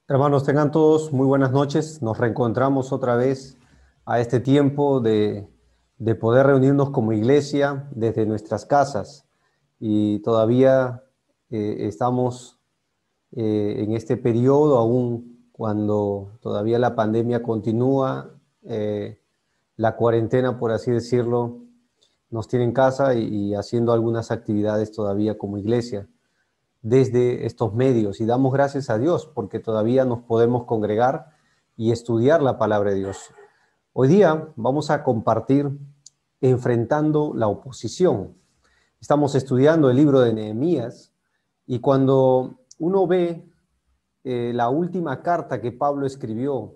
Hermanos, tengan todos muy buenas noches. Nos reencontramos otra vez a este tiempo de poder reunirnos como iglesia desde nuestras casas. Y todavía estamos en este periodo, aún cuando todavía la pandemia continúa, la cuarentena, por así decirlo, nos tiene en casa y haciendo algunas actividades todavía como iglesia desde estos medios y damos gracias a Dios porque todavía nos podemos congregar y estudiar la palabra de Dios. Hoy día vamos a compartir enfrentando la oposición. Estamos estudiando el libro de Nehemías y cuando uno ve la última carta que Pablo escribió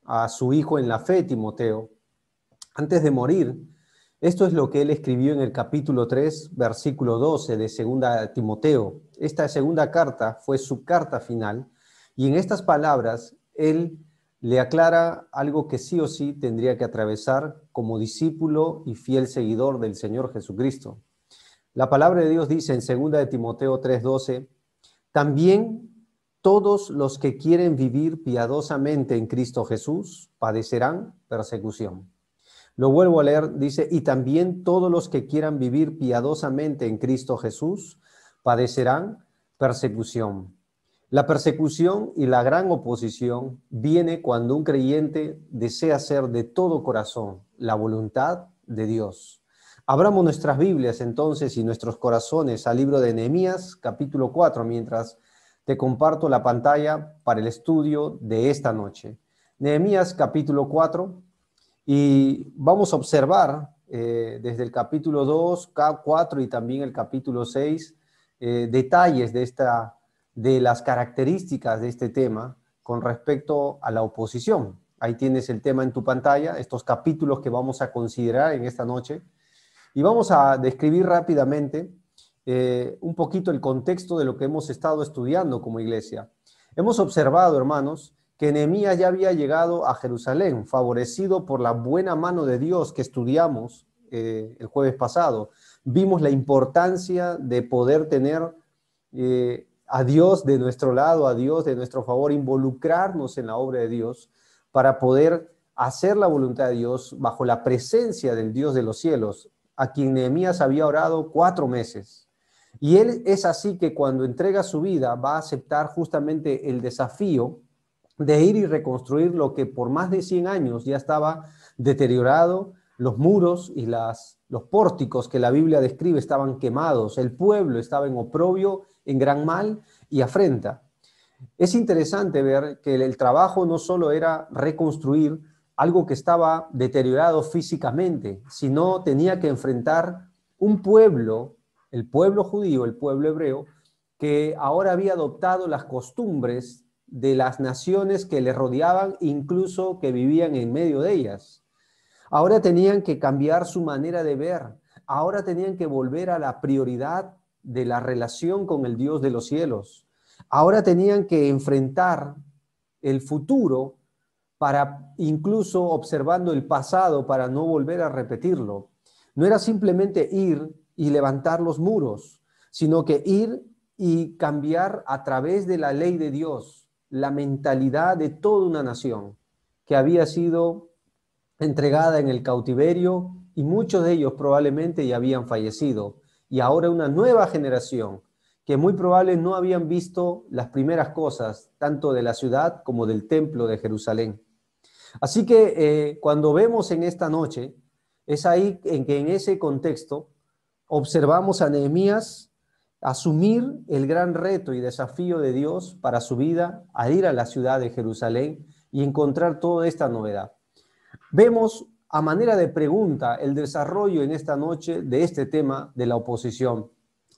a su hijo en la fe, Timoteo, antes de morir, esto es lo que él escribió en el capítulo 3, versículo 12 de segunda Timoteo. Esta segunda carta fue su carta final y en estas palabras él le aclara algo que sí o sí tendría que atravesar como discípulo y fiel seguidor del Señor Jesucristo. La palabra de Dios dice en segunda de Timoteo 3:12, también todos los que quieren vivir piadosamente en Cristo Jesús padecerán persecución. Lo vuelvo a leer, dice, y también todos los que quieran vivir piadosamente en Cristo Jesús padecerán persecución. La persecución y la gran oposición viene cuando un creyente desea hacer de todo corazón la voluntad de Dios. Abramos nuestras Biblias entonces y nuestros corazones al libro de Nehemías, capítulo 4, mientras te comparto la pantalla para el estudio de esta noche. Nehemías, capítulo 4. Y vamos a observar desde el capítulo 2, 4 y también el capítulo 6 detalles de las características de este tema con respecto a la oposición. Ahí tienes el tema en tu pantalla, estos capítulos que vamos a considerar en esta noche. Y vamos a describir rápidamente un poquito el contexto de lo que hemos estado estudiando como iglesia. Hemos observado, hermanos, que Nehemías ya había llegado a Jerusalén, favorecido por la buena mano de Dios que estudiamos el jueves pasado. Vimos la importancia de poder tener a Dios de nuestro lado, a Dios de nuestro favor, involucrarnos en la obra de Dios para poder hacer la voluntad de Dios bajo la presencia del Dios de los cielos, a quien Nehemías había orado 4 meses. Y él es así que cuando entrega su vida va a aceptar justamente el desafío de ir y reconstruir lo que por más de 100 años ya estaba deteriorado, los muros y los pórticos que la Biblia describe estaban quemados, el pueblo estaba en oprobio, en gran mal y afrenta. Es interesante ver que el trabajo no solo era reconstruir algo que estaba deteriorado físicamente, sino tenía que enfrentar un pueblo, el pueblo judío, el pueblo hebreo, que ahora había adoptado las costumbres de las naciones que le rodeaban, incluso que vivían en medio de ellas. Ahora tenían que cambiar su manera de ver, ahora tenían que volver a la prioridad de la relación con el Dios de los cielos. Ahora tenían que enfrentar el futuro para incluso observando el pasado para no volver a repetirlo. No era simplemente ir y levantar los muros, sino que ir y cambiar a través de la ley de Dios la mentalidad de toda una nación que había sido entregada en el cautiverio y muchos de ellos probablemente ya habían fallecido. Y ahora una nueva generación que muy probable no habían visto las primeras cosas, tanto de la ciudad como del templo de Jerusalén. Así que cuando vemos en esta noche, es ahí en que en ese contexto observamos a Nehemías asumir el gran reto y desafío de Dios para su vida al ir a la ciudad de Jerusalén y encontrar toda esta novedad. Vemos a manera de pregunta el desarrollo en esta noche de este tema de la oposición.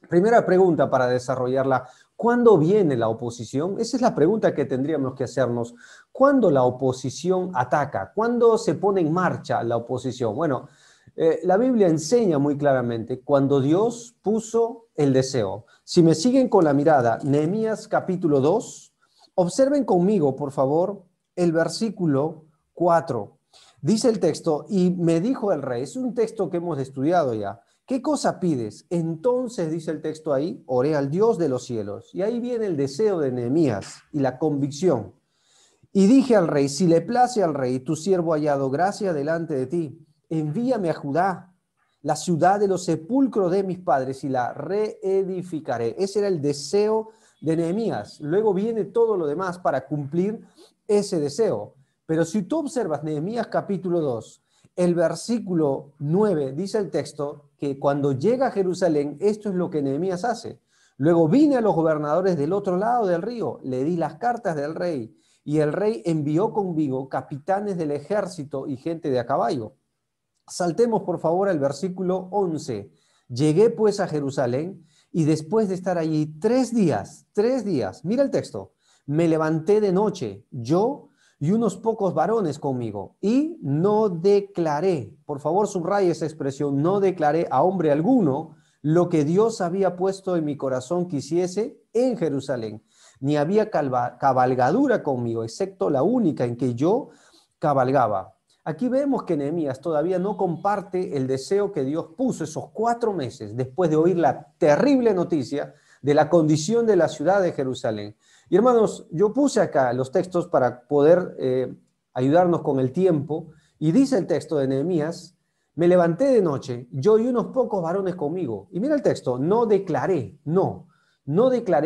Primera pregunta para desarrollarla, ¿cuándo viene la oposición? Esa es la pregunta que tendríamos que hacernos. ¿Cuándo la oposición ataca? ¿Cuándo se pone en marcha la oposición? Bueno, la Biblia enseña muy claramente cuando Dios puso el deseo. Si me siguen con la mirada, Nehemías capítulo 2, observen conmigo, por favor, el versículo 4. Dice el texto, y me dijo el rey, es un texto que hemos estudiado ya, ¿qué cosa pides? Entonces, dice el texto ahí, oré al Dios de los cielos. Y ahí viene el deseo de Nehemías y la convicción. Y dije al rey, si le place al rey, tu siervo ha hallado gracia delante de ti, envíame a Judá, la ciudad de los sepulcros de mis padres, y la reedificaré. Ese era el deseo de Nehemías. Luego viene todo lo demás para cumplir ese deseo. Pero si tú observas Nehemías capítulo 2, el versículo 9, dice el texto que cuando llega a Jerusalén, esto es lo que Nehemías hace. Luego vine a los gobernadores del otro lado del río, le di las cartas del rey, y el rey envió conmigo capitanes del ejército y gente de a caballo. Saltemos por favor al versículo 11. Llegué pues a Jerusalén y después de estar allí 3 días, mira el texto, me levanté de noche, yo y unos pocos varones conmigo, y no declaré, por favor subraye esa expresión, no declaré a hombre alguno lo que Dios había puesto en mi corazón que hiciese en Jerusalén, ni había cabalgadura conmigo, excepto la única en que yo cabalgaba. Aquí vemos que Nehemías todavía no comparte el deseo que Dios puso esos 4 meses después de oír la terrible noticia de la condición de la ciudad de Jerusalén. Y hermanos, yo puse acá los textos para poder ayudarnos con el tiempo, y dice el texto de Nehemías, me levanté de noche, yo y unos pocos varones conmigo. Y mira el texto, no declaré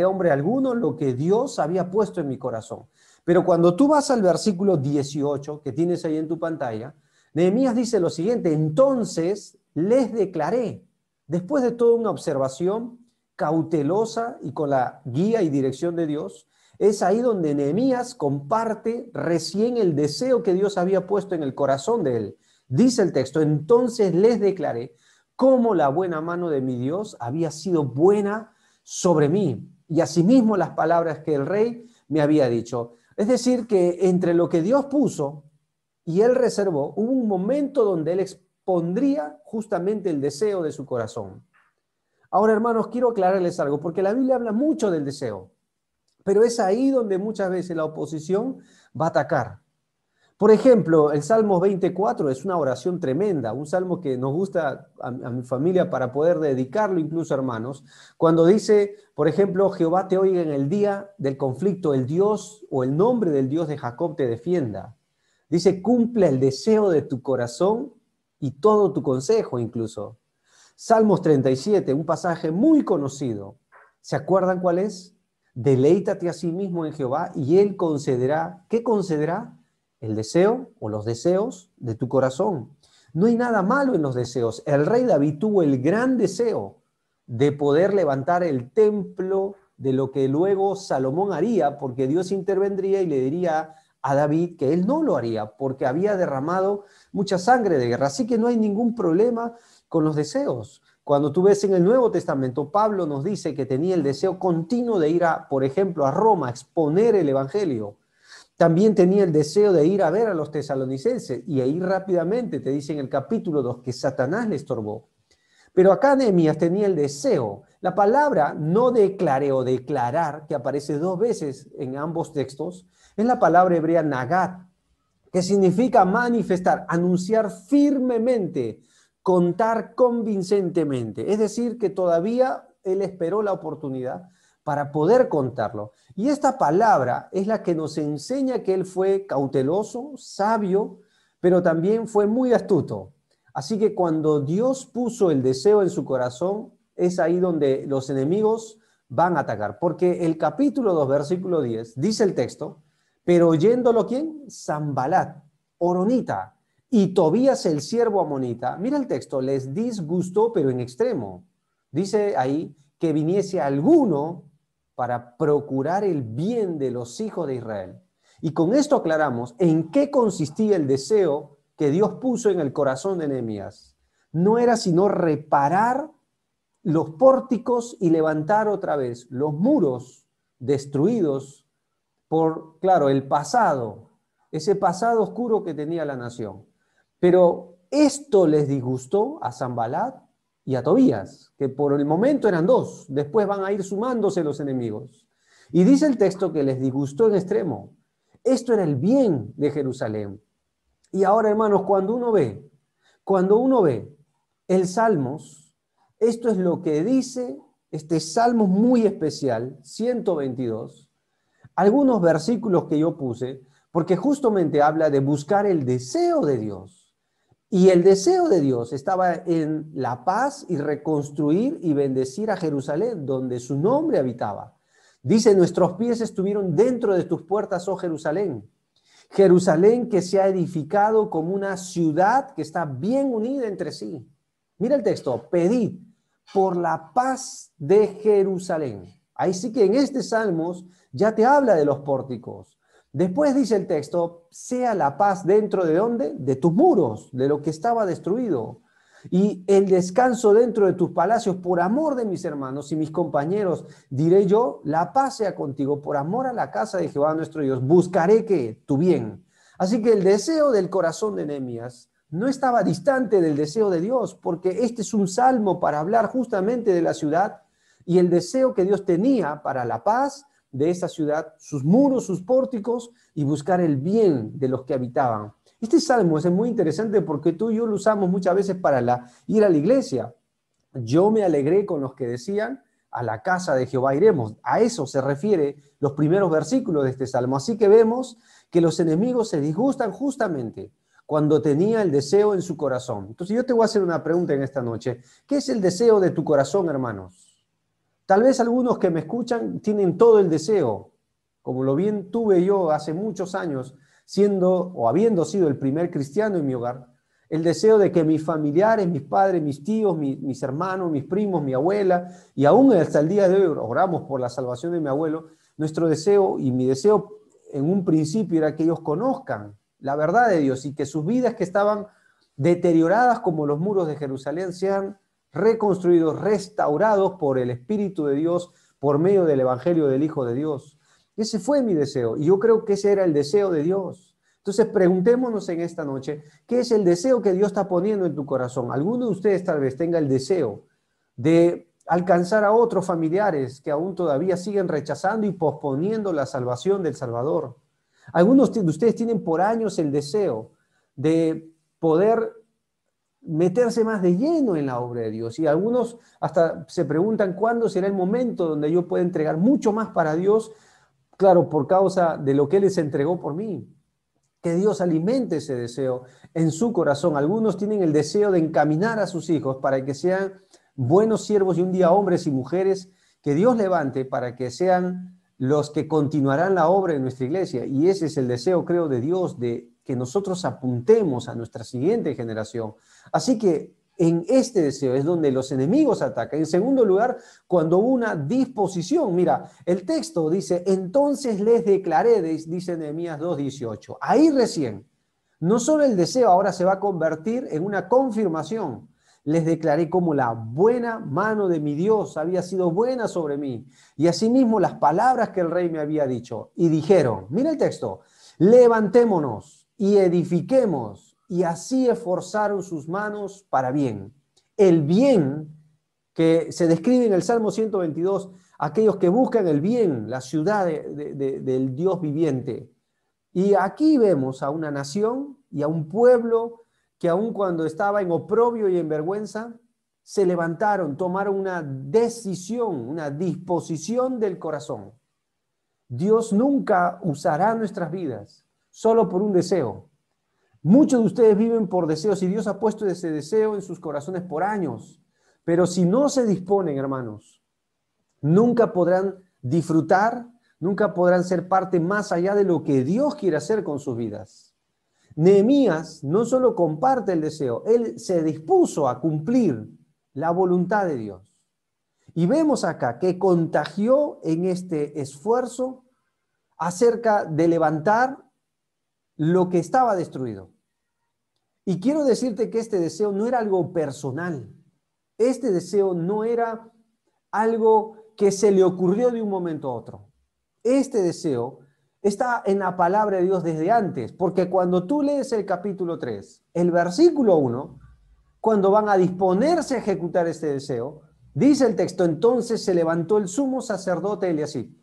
a hombre alguno lo que Dios había puesto en mi corazón. Pero cuando tú vas al versículo 18, que tienes ahí en tu pantalla, Nehemías dice lo siguiente, entonces les declaré, después de toda una observación cautelosa y con la guía y dirección de Dios, es ahí donde Nehemías comparte recién el deseo que Dios había puesto en el corazón de él. Dice el texto, entonces les declaré cómo la buena mano de mi Dios había sido buena sobre mí, y asimismo las palabras que el rey me había dicho. Es decir, que entre lo que Dios puso y él reservó, hubo un momento donde él expondría justamente el deseo de su corazón. Ahora, hermanos, quiero aclararles algo, porque la Biblia habla mucho del deseo, pero es ahí donde muchas veces la oposición va a atacar. Por ejemplo, el Salmo 24 es una oración tremenda, un salmo que nos gusta a mi familia para poder dedicarlo incluso, hermanos, cuando dice, por ejemplo, Jehová te oiga en el día del conflicto, el Dios o el nombre del Dios de Jacob te defienda. Dice, cumple el deseo de tu corazón y todo tu consejo incluso. Salmos 37, un pasaje muy conocido. ¿Se acuerdan cuál es? Deleítate a sí mismo en Jehová y él concederá, ¿qué concederá? El deseo o los deseos de tu corazón. No hay nada malo en los deseos. El rey David tuvo el gran deseo de poder levantar el templo, de lo que luego Salomón haría, porque Dios intervendría y le diría a David que él no lo haría, porque había derramado mucha sangre de guerra. Así que no hay ningún problema con los deseos. Cuando tú ves en el Nuevo Testamento, Pablo nos dice que tenía el deseo continuo de ir, por ejemplo, a Roma, a exponer el Evangelio. También tenía el deseo de ir a ver a los tesalonicenses, y ahí rápidamente te dice en el capítulo 2 que Satanás le estorbó. Pero acá Nehemías tenía el deseo. La palabra no declaré o declarar, que aparece 2 veces en ambos textos, es la palabra hebrea nagat, que significa manifestar, anunciar firmemente, contar convincentemente. Es decir, que todavía él esperó la oportunidad para poder contarlo. Y esta palabra es la que nos enseña que él fue cauteloso, sabio, pero también fue muy astuto. Así que cuando Dios puso el deseo en su corazón, es ahí donde los enemigos van a atacar. Porque el capítulo 2, versículo 10, dice el texto, pero oyéndolo ¿quién? Sanbalat, horonita, y Tobías el siervo amonita. Mira el texto, les disgustó, pero en extremo. Dice ahí que viniese alguno para procurar el bien de los hijos de Israel. Y con esto aclaramos en qué consistía el deseo que Dios puso en el corazón de Nehemías. No era sino reparar los pórticos y levantar otra vez los muros destruidos por, claro, el pasado, ese pasado oscuro que tenía la nación. Pero esto les disgustó a Sanbalat y a Tobías, que por el momento eran 2, después van a ir sumándose los enemigos. Y dice el texto que les disgustó en extremo. Esto era el bien de Jerusalén. Y ahora, hermanos, cuando uno ve el Salmos, esto es lo que dice este Salmo muy especial, 122, algunos versículos que yo puse, porque justamente habla de buscar el deseo de Dios. Y el deseo de Dios estaba en la paz y reconstruir y bendecir a Jerusalén, donde su nombre habitaba. Dice, nuestros pies estuvieron dentro de tus puertas, oh Jerusalén. Jerusalén que se ha edificado como una ciudad que está bien unida entre sí. Mira el texto, pedid por la paz de Jerusalén. Ahí sí que en este Salmos ya te habla de los pórticos. Después dice el texto, sea la paz dentro de ¿dónde? De tus muros, de lo que estaba destruido. Y el descanso dentro de tus palacios, por amor de mis hermanos y mis compañeros, diré yo, la paz sea contigo, por amor a la casa de Jehová nuestro Dios, buscaré que tu bien. Así que el deseo del corazón de Nehemías no estaba distante del deseo de Dios, porque este es un salmo para hablar justamente de la ciudad y el deseo que Dios tenía para la paz de esa ciudad, sus muros, sus pórticos y buscar el bien de los que habitaban. Este salmo es muy interesante porque tú y yo lo usamos muchas veces para ir a la iglesia. Yo me alegré con los que decían, a la casa de Jehová iremos. A eso se refiere los primeros versículos de este salmo. Así que vemos que los enemigos se disgustan justamente cuando tenía el deseo en su corazón. Entonces yo te voy a hacer una pregunta en esta noche. ¿Qué es el deseo de tu corazón, hermanos? Tal vez algunos que me escuchan tienen todo el deseo, como lo bien tuve yo hace muchos años, siendo o habiendo sido el primer cristiano en mi hogar, el deseo de que mis familiares, mis padres, mis tíos, mis hermanos, mis primos, mi abuela, y aún hasta el día de hoy oramos por la salvación de mi abuelo, nuestro deseo y mi deseo en un principio era que ellos conozcan la verdad de Dios y que sus vidas que estaban deterioradas como los muros de Jerusalén sean reconstruidos, restaurados por el Espíritu de Dios, por medio del Evangelio del Hijo de Dios. Ese fue mi deseo y yo creo que ese era el deseo de Dios. Entonces preguntémonos en esta noche, ¿qué es el deseo que Dios está poniendo en tu corazón? Alguno de ustedes tal vez tenga el deseo de alcanzar a otros familiares que aún todavía siguen rechazando y posponiendo la salvación del Salvador. Algunos de ustedes tienen por años el deseo de poder meterse más de lleno en la obra de Dios. Y algunos hasta se preguntan cuándo será el momento donde yo pueda entregar mucho más para Dios, claro, por causa de lo que Él les entregó por mí. Que Dios alimente ese deseo en su corazón. Algunos tienen el deseo de encaminar a sus hijos para que sean buenos siervos y un día hombres y mujeres que Dios levante para que sean los que continuarán la obra en nuestra iglesia. Y ese es el deseo, creo, de Dios, de que nosotros apuntemos a nuestra siguiente generación. Así que en este deseo es donde los enemigos atacan. En segundo lugar, cuando hubo una disposición, mira, el texto dice, entonces les declaré, dice Nehemías 2:18. Ahí recién, no solo el deseo ahora se va a convertir en una confirmación. Les declaré como la buena mano de mi Dios había sido buena sobre mí. Y asimismo las palabras que el rey me había dicho. Y dijeron, mira el texto, levantémonos y edifiquemos. Y así esforzaron sus manos para bien. El bien que se describe en el Salmo 122, aquellos que buscan el bien, la ciudad del Dios viviente. Y aquí vemos a una nación y a un pueblo que aun cuando estaba en oprobio y en vergüenza, se levantaron, tomaron una decisión, una disposición del corazón. Dios nunca usará nuestras vidas solo por un deseo. Muchos de ustedes viven por deseos y Dios ha puesto ese deseo en sus corazones por años. Pero si no se disponen, hermanos, nunca podrán disfrutar, nunca podrán ser parte más allá de lo que Dios quiere hacer con sus vidas. Nehemías no solo comparte el deseo, él se dispuso a cumplir la voluntad de Dios. Y vemos acá que contagió en este esfuerzo acerca de levantar lo que estaba destruido. Y quiero decirte que este deseo no era algo personal. Este deseo no era algo que se le ocurrió de un momento a otro. Este deseo está en la palabra de Dios desde antes, porque cuando tú lees el capítulo 3, el versículo 1, cuando van a disponerse a ejecutar este deseo, dice el texto, entonces se levantó el sumo sacerdote Eliasib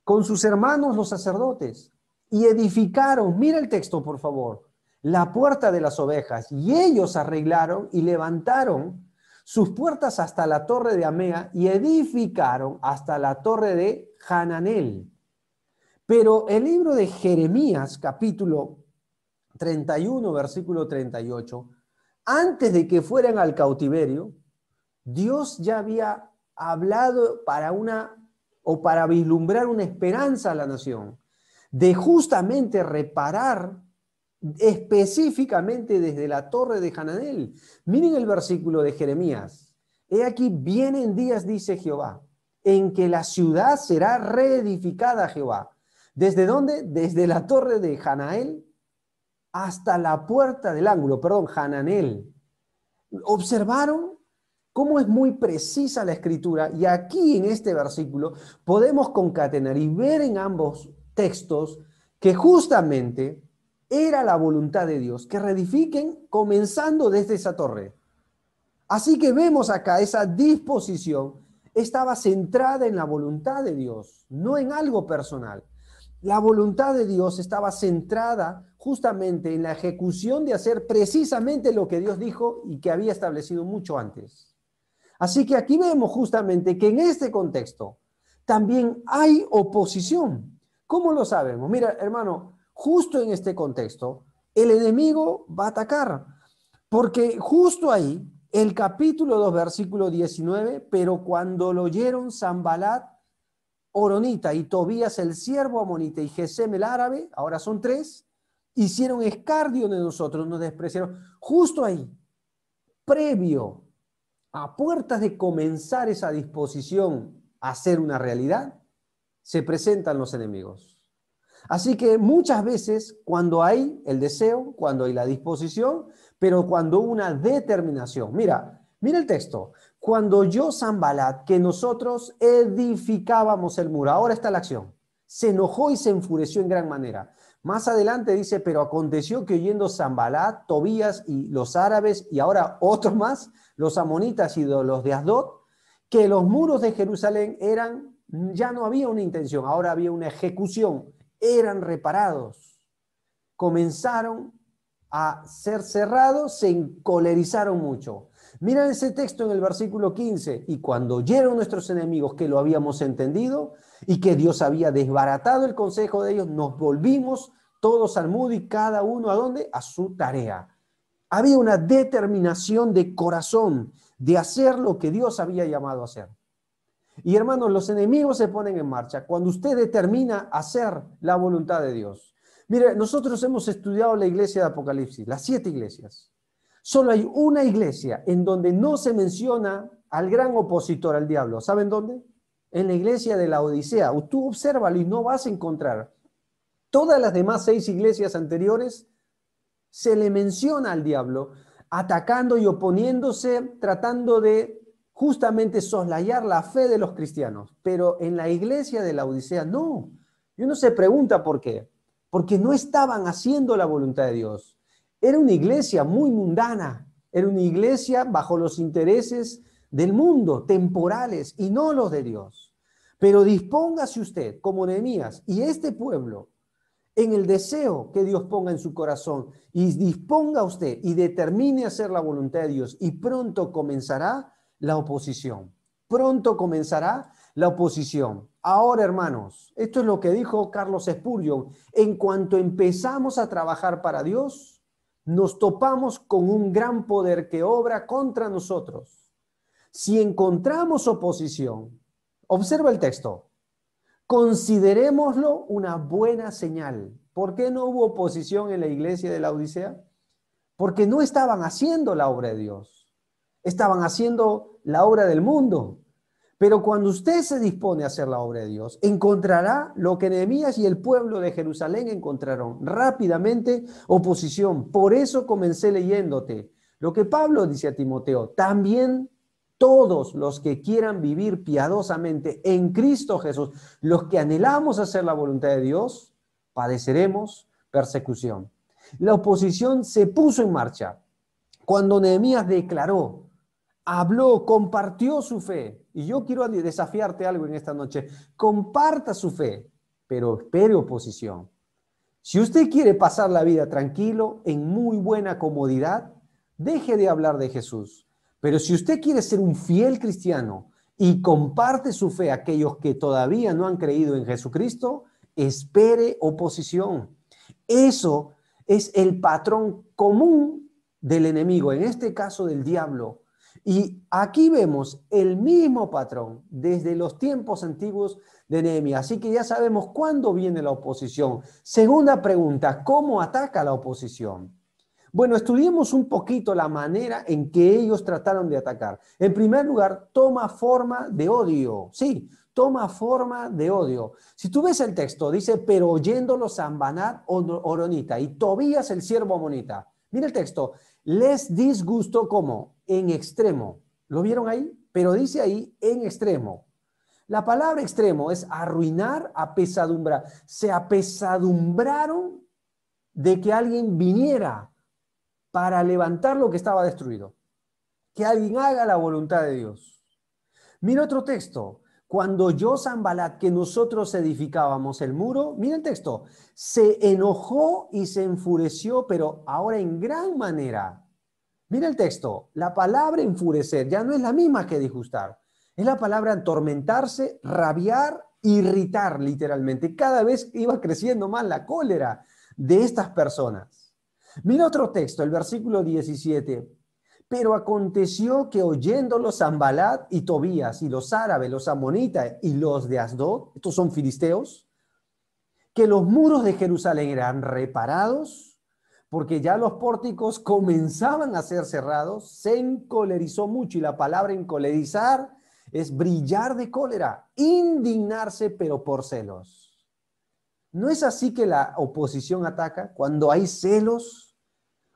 con sus hermanos los sacerdotes y edificaron, mira el texto por favor, la puerta de las ovejas, y ellos arreglaron y levantaron sus puertas hasta la torre de Amea y edificaron hasta la torre de Hananel. Pero el libro de Jeremías, capítulo 31, versículo 38, antes de que fueran al cautiverio, Dios ya había hablado para vislumbrar una esperanza a la nación, de justamente reparar específicamente desde la torre de Hananel. Miren el versículo de Jeremías. He aquí, vienen días, dice Jehová, en que la ciudad será reedificada a Jehová. ¿Desde dónde? Desde la torre de Hananel hasta la puerta del ángulo, perdón, Hananel. ¿Observaron cómo es muy precisa la escritura? Y aquí en este versículo podemos concatenar y ver en ambos textos que justamente era la voluntad de Dios que reedifiquen comenzando desde esa torre. Así que vemos acá esa disposición estaba centrada en la voluntad de Dios, no en algo personal. La voluntad de Dios estaba centrada justamente en la ejecución de hacer precisamente lo que Dios dijo y que había establecido mucho antes. Así que aquí vemos justamente que en este contexto también hay oposición. ¿Cómo lo sabemos? Mira, hermano, justo en este contexto, el enemigo va a atacar, porque justo ahí, el capítulo 2, versículo 19, pero cuando lo oyeron Sanbalat, Horonita y Tobías el siervo amonita y Gesem el árabe, ahora son tres, hicieron escarnio de nosotros, nos despreciaron. Justo ahí, previo, a puertas de comenzar esa disposición a ser una realidad, se presentan los enemigos. Así que muchas veces cuando hay el deseo, cuando hay la disposición, pero cuando una determinación. Mira el texto. Cuando yo, Sanbalat, que nosotros edificábamos el muro, ahora está la acción, se enojó y se enfureció en gran manera. Más adelante dice, pero aconteció que oyendo Sanbalat, Tobías y los árabes, y ahora otros más, los amonitas y los de Asdod, que los muros de Jerusalén ya no había una intención, ahora había una ejecución, eran reparados. Comenzaron a ser cerrados, se encolerizaron mucho. Mira ese texto en el versículo 15, y cuando oyeron nuestros enemigos que lo habíamos entendido y que Dios había desbaratado el consejo de ellos, nos volvimos todos al mudo y cada uno ¿a dónde? A su tarea. Había una determinación de corazón de hacer lo que Dios había llamado a hacer. Y hermanos, los enemigos se ponen en marcha cuando usted determina hacer la voluntad de Dios. Mire, nosotros hemos estudiado la iglesia de Apocalipsis, las 7 iglesias. Solo hay una iglesia en donde no se menciona al gran opositor, al diablo. ¿Saben dónde? En la iglesia de la Odisea. Tú obsérvalo y no vas a encontrar. Todas las demás 6 iglesias anteriores se le menciona al diablo atacando y oponiéndose, tratando de justamente soslayar la fe de los cristianos. Pero en la iglesia de la Odisea no. Y uno se pregunta por qué. Porque no estaban haciendo la voluntad de Dios. Era una iglesia muy mundana, era una iglesia bajo los intereses del mundo, temporales, y no los de Dios. Pero dispóngase usted, como Nehemías, y este pueblo, en el deseo que Dios ponga en su corazón, y disponga usted y determine hacer la voluntad de Dios, y pronto comenzará la oposición. Pronto comenzará la oposición. Ahora, hermanos, esto es lo que dijo Carlos Spurgeon. En cuanto empezamos a trabajar para Dios, nos topamos con un gran poder que obra contra nosotros. Si encontramos oposición, observa el texto, considerémoslo una buena señal. ¿Por qué no hubo oposición en la iglesia de la Odisea? Porque no estaban haciendo la obra de Dios, estaban haciendo la obra del mundo. Pero cuando usted se dispone a hacer la obra de Dios, encontrará lo que Nehemías y el pueblo de Jerusalén encontraron rápidamente: oposición. Por eso comencé leyéndote lo que Pablo dice a Timoteo: también todos los que quieran vivir piadosamente en Cristo Jesús, los que anhelamos hacer la voluntad de Dios, padeceremos persecución. La oposición se puso en marcha cuando Nehemías declaró, habló, compartió su fe. Y yo quiero desafiarte algo en esta noche. Comparta su fe, pero espere oposición. Si usted quiere pasar la vida tranquilo, en muy buena comodidad, deje de hablar de Jesús. Pero si usted quiere ser un fiel cristiano y comparte su fe a aquellos que todavía no han creído en Jesucristo, espere oposición. Eso es el patrón común del enemigo, en este caso del diablo. Y aquí vemos el mismo patrón desde los tiempos antiguos de Nehemías. Así que ya sabemos cuándo viene la oposición. Segunda pregunta, ¿cómo ataca la oposición? Bueno, estudiemos un poquito la manera en que ellos trataron de atacar. En primer lugar, toma forma de odio. Sí, toma forma de odio. Si tú ves el texto, dice, pero oyéndolo Sanballat horonita y Tobías el siervo amonita. Mira el texto, les disgustó como en extremo. ¿Lo vieron ahí? Pero dice ahí en extremo. La palabra extremo es arruinar, apesadumbrar. Se apesadumbraron de que alguien viniera para levantar lo que estaba destruido. Que alguien haga la voluntad de Dios. Mira otro texto. Cuando oyó Sanballat que nosotros edificábamos el muro, mira el texto, se enojó y se enfureció, pero ahora en gran manera. Mira el texto, la palabra enfurecer ya no es la misma que disgustar. Es la palabra atormentarse, rabiar, irritar literalmente. Cada vez iba creciendo más la cólera de estas personas. Mira otro texto, el versículo 17. Pero aconteció que oyéndolo Sanballat y Tobías y los árabes, los amonitas y los de Asdod, estos son filisteos, que los muros de Jerusalén eran reparados, porque ya los pórticos comenzaban a ser cerrados, se encolerizó mucho, y la palabra encolerizar es brillar de cólera, indignarse, pero por celos. ¿No es así que la oposición ataca? Cuando hay celos,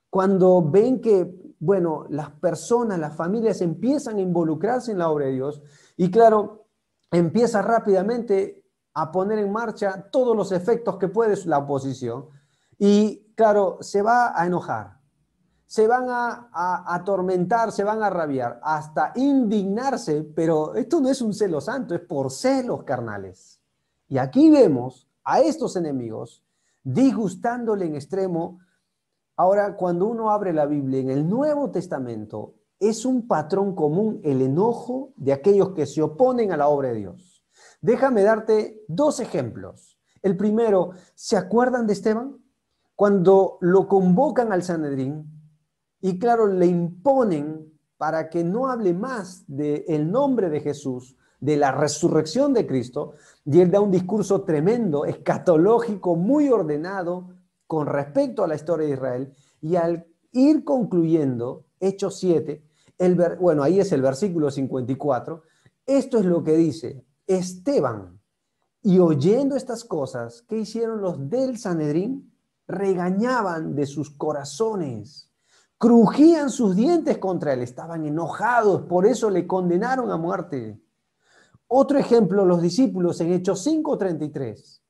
cuando ven que, bueno, las personas, las familias empiezan a involucrarse en la obra de Dios, y claro, empieza rápidamente a poner en marcha todos los efectos que puede la oposición, y claro, se va a enojar, se van a atormentar, se van a rabiar, hasta indignarse, pero esto no es un celo santo, es por celos carnales. Y aquí vemos a estos enemigos disgustándole en extremo. Ahora, cuando uno abre la Biblia en el Nuevo Testamento, es un patrón común el enojo de aquellos que se oponen a la obra de Dios. Déjame darte dos ejemplos. El primero, ¿se acuerdan de Esteban? Cuando lo convocan al Sanedrín y claro, le imponen para que no hable más del nombre de Jesús, de la resurrección de Cristo, y él da un discurso tremendo, escatológico, muy ordenado, con respecto a la historia de Israel, y al ir concluyendo, Hechos 7, bueno, ahí es el versículo 54, esto es lo que dice, Esteban, y oyendo estas cosas, ¿qué hicieron los del Sanedrín? Regañaban de sus corazones, crujían sus dientes contra él, estaban enojados, por eso le condenaron a muerte. Otro ejemplo, los discípulos en Hechos 5:33.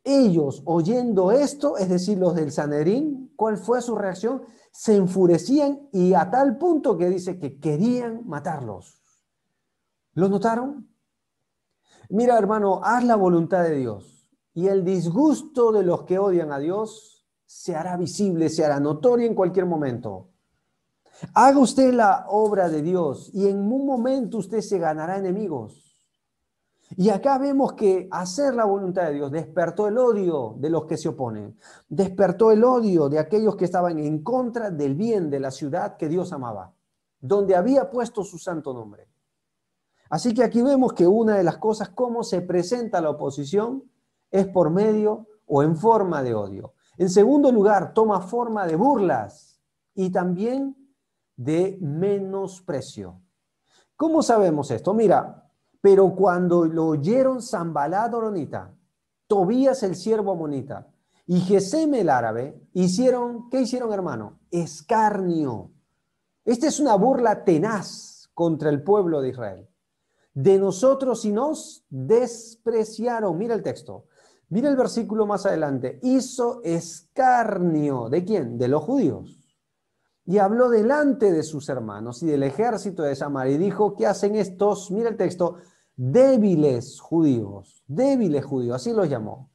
Ellos, oyendo esto, es decir, los del Sanedrín, ¿cuál fue su reacción? Se enfurecían y a tal punto que dice que querían matarlos. ¿Lo notaron? Mira, hermano, haz la voluntad de Dios y el disgusto de los que odian a Dios se hará visible, se hará notorio en cualquier momento. Haga usted la obra de Dios y en un momento usted se ganará enemigos. Y acá vemos que hacer la voluntad de Dios despertó el odio de los que se oponen, despertó el odio de aquellos que estaban en contra del bien de la ciudad que Dios amaba, donde había puesto su santo nombre. Así que aquí vemos que una de las cosas, cómo se presenta la oposición, es por medio o en forma de odio. En segundo lugar, toma forma de burlas y también de menosprecio. ¿Cómo sabemos esto? Mira, pero cuando lo oyeron Sanballat horonita, Tobías el siervo amonita y Gesem el árabe, ¿qué hicieron, hermano? Escarnio. Esta es una burla tenaz contra el pueblo de Israel. De nosotros y nos despreciaron. Mira el texto. Mira el versículo más adelante. Hizo escarnio. ¿De quién? De los judíos. Y habló delante de sus hermanos y del ejército de Samaria y dijo, ¿qué hacen estos? Mira el texto, débiles judíos, así los llamó.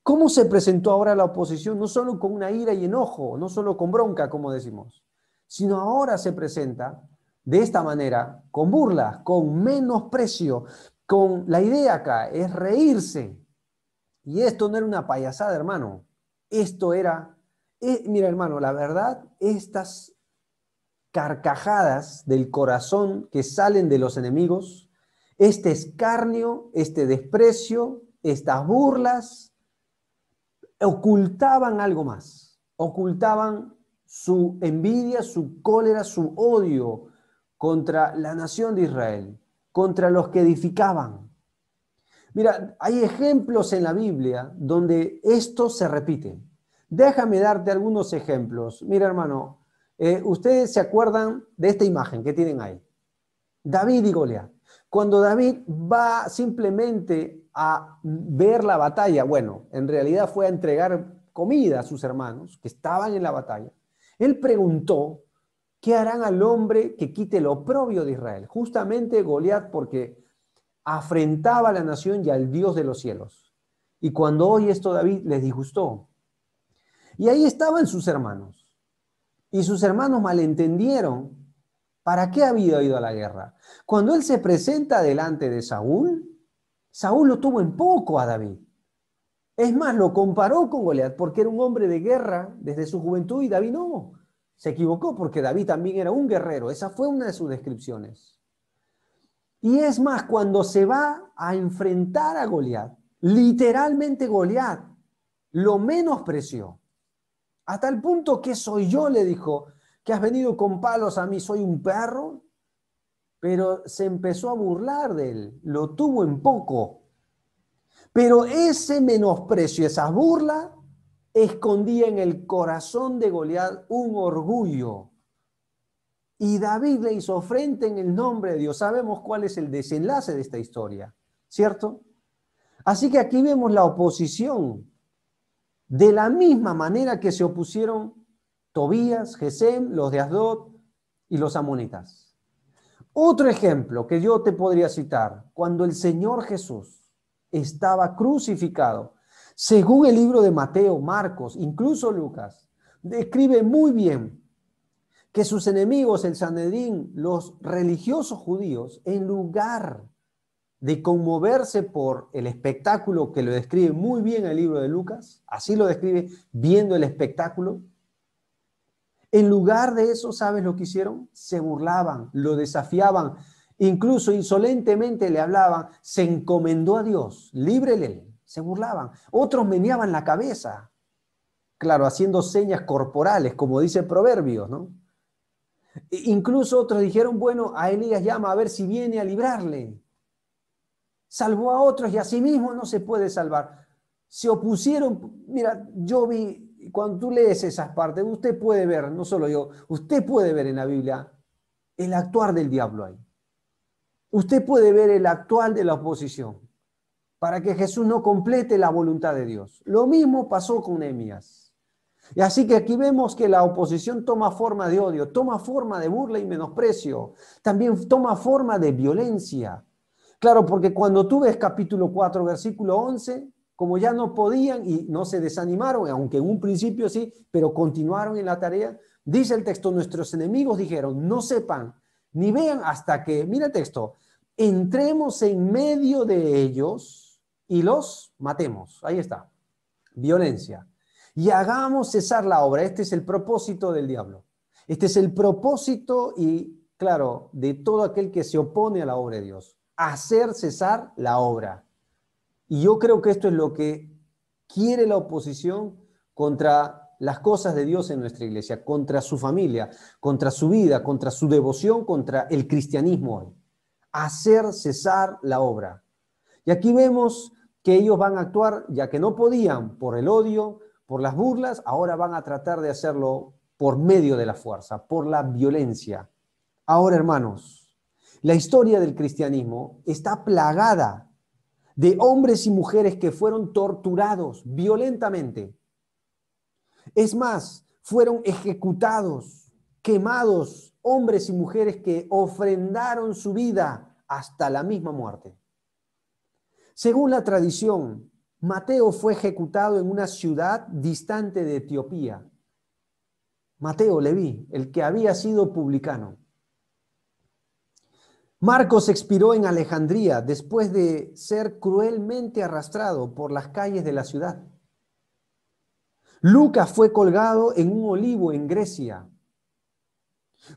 ¿Cómo se presentó ahora la oposición? No solo con una ira y enojo, no solo con bronca, como decimos, sino ahora se presenta de esta manera, con burla, con menosprecio, con la idea acá es reírse. Y esto no era una payasada, hermano. Esto era, mira, hermano, la verdad, estas carcajadas del corazón que salen de los enemigos, este escarnio, este desprecio, estas burlas, ocultaban algo más. Ocultaban su envidia, su cólera, su odio contra la nación de Israel, contra los que edificaban. Mira, hay ejemplos en la Biblia donde esto se repite. Déjame darte algunos ejemplos. Mira, hermano, ustedes se acuerdan de esta imagen que tienen ahí. David y Goliat. Cuando David va simplemente a ver la batalla, bueno, en realidad fue a entregar comida a sus hermanos que estaban en la batalla. Él preguntó, ¿qué harán al hombre que quite el oprobio de Israel? Justamente Goliat, porque afrentaba a la nación y al Dios de los cielos. Y cuando oye esto, David les disgustó. Y ahí estaban sus hermanos. Y sus hermanos malentendieron para qué había ido a la guerra. Cuando él se presenta delante de Saúl, Saúl lo tuvo en poco a David. Es más, lo comparó con Goliat porque era un hombre de guerra desde su juventud y David no. Se equivocó porque David también era un guerrero. Esa fue una de sus descripciones. Y es más, cuando se va a enfrentar a Goliat, literalmente Goliat lo menospreció. Hasta el punto que soy yo, le dijo, que has venido con palos a mí, soy un perro. Pero se empezó a burlar de él, lo tuvo en poco. Pero ese menosprecio, esa burla, escondía en el corazón de Goliat un orgullo. Y David le hizo frente en el nombre de Dios. Sabemos cuál es el desenlace de esta historia, ¿cierto? Así que aquí vemos la oposición. De la misma manera que se opusieron Tobías, Gesem, los de Asdod y los amonitas. Otro ejemplo que yo te podría citar, cuando el Señor Jesús estaba crucificado, según el libro de Mateo, Marcos, incluso Lucas, describe muy bien que sus enemigos, el Sanedrín, los religiosos judíos, en lugar de conmoverse por el espectáculo que lo describe muy bien el libro de Lucas, así lo describe viendo el espectáculo, en lugar de eso, ¿sabes lo que hicieron? Se burlaban, lo desafiaban, incluso insolentemente le hablaban, se encomendó a Dios, líbrele, se burlaban. Otros meneaban la cabeza, claro, haciendo señas corporales, como dice Proverbios, ¿no? Incluso otros dijeron, bueno, a Elías llama a ver si viene a librarle. Salvó a otros y a sí mismo no se puede salvar. Se opusieron, mira, yo vi, cuando tú lees esas partes, usted puede ver, no solo yo, usted puede ver en la Biblia el actuar del diablo ahí. Usted puede ver el actual de la oposición para que Jesús no complete la voluntad de Dios. Lo mismo pasó con Nehemías. Y así que aquí vemos que la oposición toma forma de odio, toma forma de burla y menosprecio, también toma forma de violencia. Claro, porque cuando tú ves capítulo 4, versículo 11, como ya no podían y no se desanimaron, aunque en un principio sí, pero continuaron en la tarea, dice el texto, nuestros enemigos dijeron, no sepan ni vean hasta que, mira el texto, entremos en medio de ellos y los matemos. Ahí está, violencia. Y hagamos cesar la obra. Este es el propósito del diablo. Este es el propósito y, claro, de todo aquel que se opone a la obra de Dios. Hacer cesar la obra. Y yo creo que esto es lo que quiere la oposición contra las cosas de Dios en nuestra iglesia, contra su familia, contra su vida, contra su devoción, contra el cristianismo hoy. Hacer cesar la obra. Y aquí vemos que ellos van a actuar, ya que no podían por el odio, por las burlas, ahora van a tratar de hacerlo por medio de la fuerza, por la violencia. Ahora, hermanos, la historia del cristianismo está plagada de hombres y mujeres que fueron torturados violentamente. Es más, fueron ejecutados, quemados, hombres y mujeres que ofrendaron su vida hasta la misma muerte. Según la tradición, Mateo fue ejecutado en una ciudad distante de Etiopía. Mateo, Leví, el que había sido publicano. Marcos expiró en Alejandría después de ser cruelmente arrastrado por las calles de la ciudad. Lucas fue colgado en un olivo en Grecia.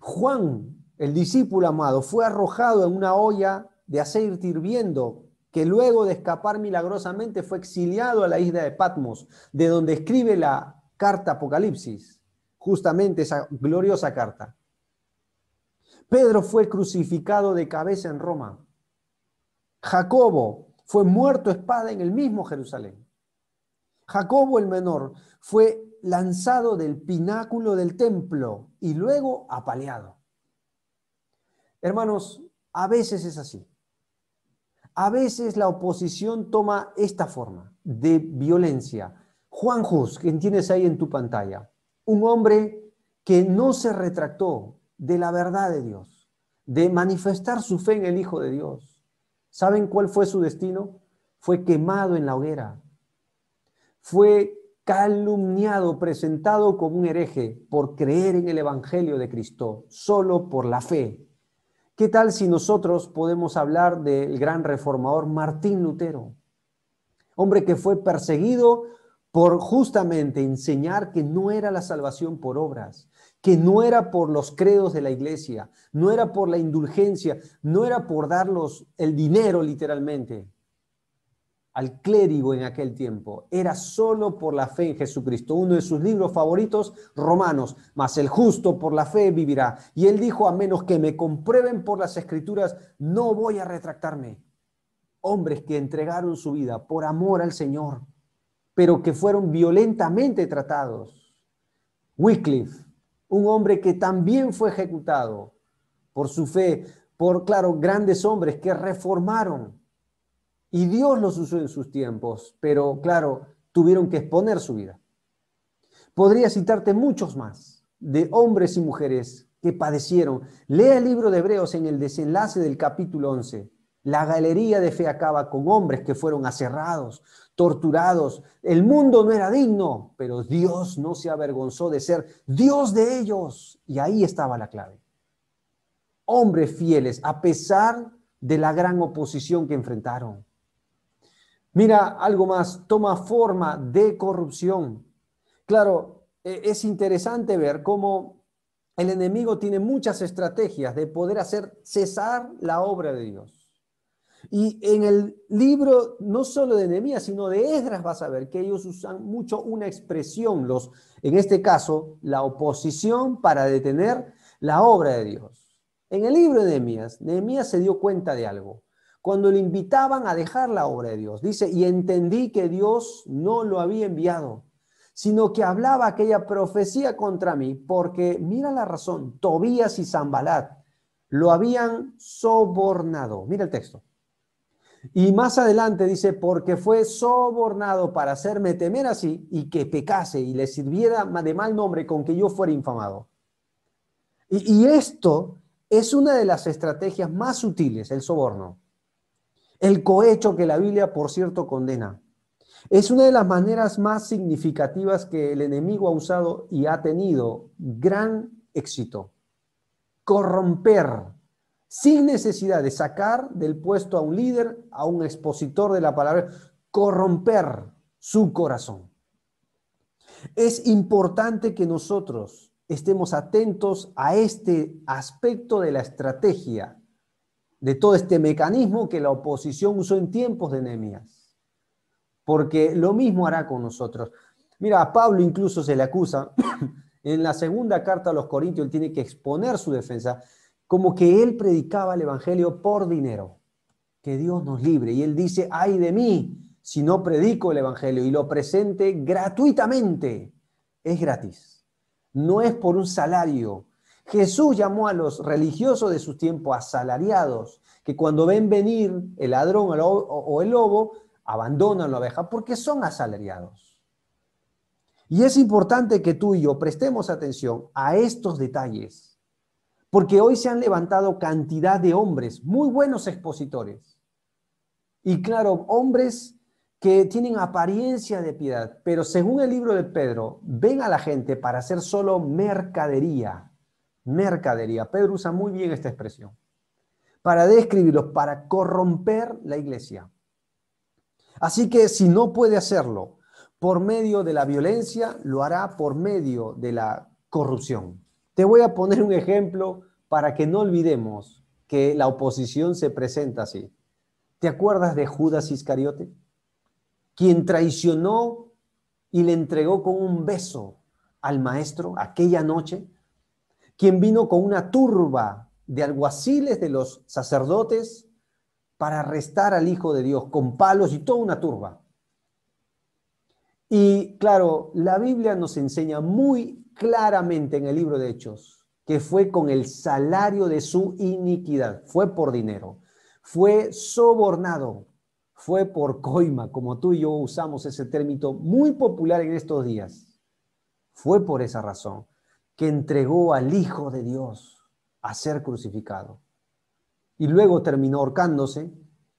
Juan, el discípulo amado, fue arrojado en una olla de aceite hirviendo, que luego de escapar milagrosamente fue exiliado a la isla de Patmos, de donde escribe la carta Apocalipsis, justamente esa gloriosa carta. Pedro fue crucificado de cabeza en Roma. Jacobo fue muerto a espada en el mismo Jerusalén. Jacobo el menor fue lanzado del pináculo del templo y luego apaleado. Hermanos, a veces es así. A veces la oposición toma esta forma de violencia. Juan Hus, quien tienes ahí en tu pantalla, un hombre que no se retractó de la verdad de Dios, de manifestar su fe en el Hijo de Dios. ¿Saben cuál fue su destino? Fue quemado en la hoguera. Fue calumniado, presentado como un hereje por creer en el Evangelio de Cristo, solo por la fe. ¿Qué tal si nosotros podemos hablar del gran reformador Martín Lutero? Hombre que fue perseguido por justamente enseñar que no era la salvación por obras, que no era por los credos de la iglesia, no era por la indulgencia, no era por darlos el dinero literalmente al clérigo en aquel tiempo, era solo por la fe en Jesucristo. Uno de sus libros favoritos, Romanos, mas el justo por la fe vivirá. Y él dijo, a menos que me comprueben por las Escrituras, no voy a retractarme. Hombres que entregaron su vida por amor al Señor, pero que fueron violentamente tratados. Wycliffe, un hombre que también fue ejecutado por su fe, por, claro, grandes hombres que reformaron. Y Dios los usó en sus tiempos, pero claro, tuvieron que exponer su vida. Podría citarte muchos más de hombres y mujeres que padecieron. Lea el libro de Hebreos en el desenlace del capítulo 11. La galería de fe acaba con hombres que fueron aserrados, torturados. El mundo no era digno, pero Dios no se avergonzó de ser Dios de ellos. Y ahí estaba la clave. Hombres fieles, a pesar de la gran oposición que enfrentaron. Mira, algo más, toma forma de corrupción. Claro, es interesante ver cómo el enemigo tiene muchas estrategias de poder hacer cesar la obra de Dios. Y en el libro, no solo de Nehemías, sino de Esdras, vas a ver que ellos usan mucho una expresión, en este caso, la oposición para detener la obra de Dios. En el libro de Nehemías, Nehemías se dio cuenta de algo. Cuando le invitaban a dejar la obra de Dios, dice, y entendí que Dios no lo había enviado, sino que hablaba aquella profecía contra mí, porque, mira la razón, Tobías y Sanbalat lo habían sobornado. Mira el texto. Y más adelante dice, porque fue sobornado para hacerme temer así y que pecase y le sirviera de mal nombre con que yo fuera infamado. Y esto es una de las estrategias más sutiles, el soborno. El cohecho que la Biblia, por cierto, condena. Es una de las maneras más significativas que el enemigo ha usado y ha tenido gran éxito. Corromper, sin necesidad de sacar del puesto a un líder, a un expositor de la palabra, corromper su corazón. Es importante que nosotros estemos atentos a este aspecto de la estrategia, de todo este mecanismo que la oposición usó en tiempos de Nehemías. Porque lo mismo hará con nosotros. Mira, a Pablo incluso se le acusa, en la segunda carta a los Corintios, él tiene que exponer su defensa, como que él predicaba el evangelio por dinero. Que Dios nos libre. Y él dice, ay de mí, si no predico el evangelio y lo presente gratuitamente. Es gratis. No es por un salario. Jesús llamó a los religiosos de su tiempo asalariados, que cuando ven venir el ladrón o el lobo, abandonan la oveja porque son asalariados. Y es importante que tú y yo prestemos atención a estos detalles, porque hoy se han levantado cantidad de hombres, muy buenos expositores. Y claro, hombres que tienen apariencia de piedad, pero según el libro de Pedro, ven a la gente para hacer solo mercadería. Mercadería. Pedro usa muy bien esta expresión. para describirlos, para corromper la iglesia. Así que si no puede hacerlo por medio de la violencia, lo hará por medio de la corrupción. Te voy a poner un ejemplo para que no olvidemos que la oposición se presenta así. ¿Te acuerdas de Judas Iscariote? Quien traicionó y le entregó con un beso al maestro aquella noche. Quien vino con una turba de alguaciles de los sacerdotes para arrestar al Hijo de Dios con palos y toda una turba. Y claro, la Biblia nos enseña muy claramente en el libro de Hechos que fue con el salario de su iniquidad, fue por dinero, fue sobornado, fue por coima, como tú y yo usamos ese término muy popular en estos días. Fue por esa razón que entregó al Hijo de Dios a ser crucificado. Y luego terminó ahorcándose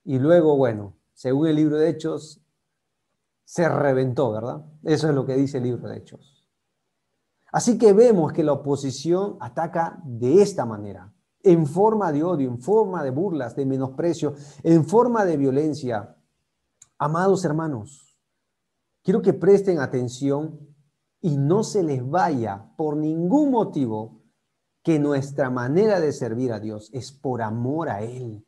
y luego, bueno, según el libro de Hechos, se reventó, ¿verdad? Eso es lo que dice el libro de Hechos. Así que vemos que la oposición ataca de esta manera, en forma de odio, en forma de burlas, de menosprecio, en forma de violencia. Amados hermanos, quiero que presten atención y no se les vaya por ningún motivo que nuestra manera de servir a Dios es por amor a Él.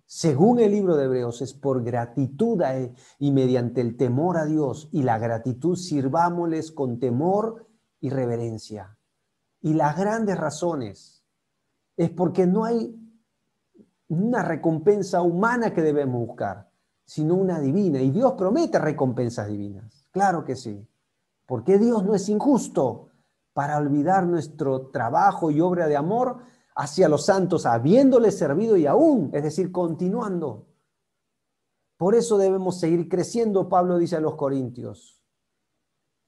Según el libro de Hebreos, es por gratitud a Él y mediante el temor a Dios y la gratitud sirvámosles con temor y reverencia. Y las grandes razones es porque no hay una recompensa humana que debemos buscar, sino una divina. Y Dios promete recompensas divinas. Claro que sí. Porque Dios no es injusto para olvidar nuestro trabajo y obra de amor hacia los santos, habiéndoles servido y aún, es decir, continuando. Por eso debemos seguir creciendo, Pablo dice a los Corintios,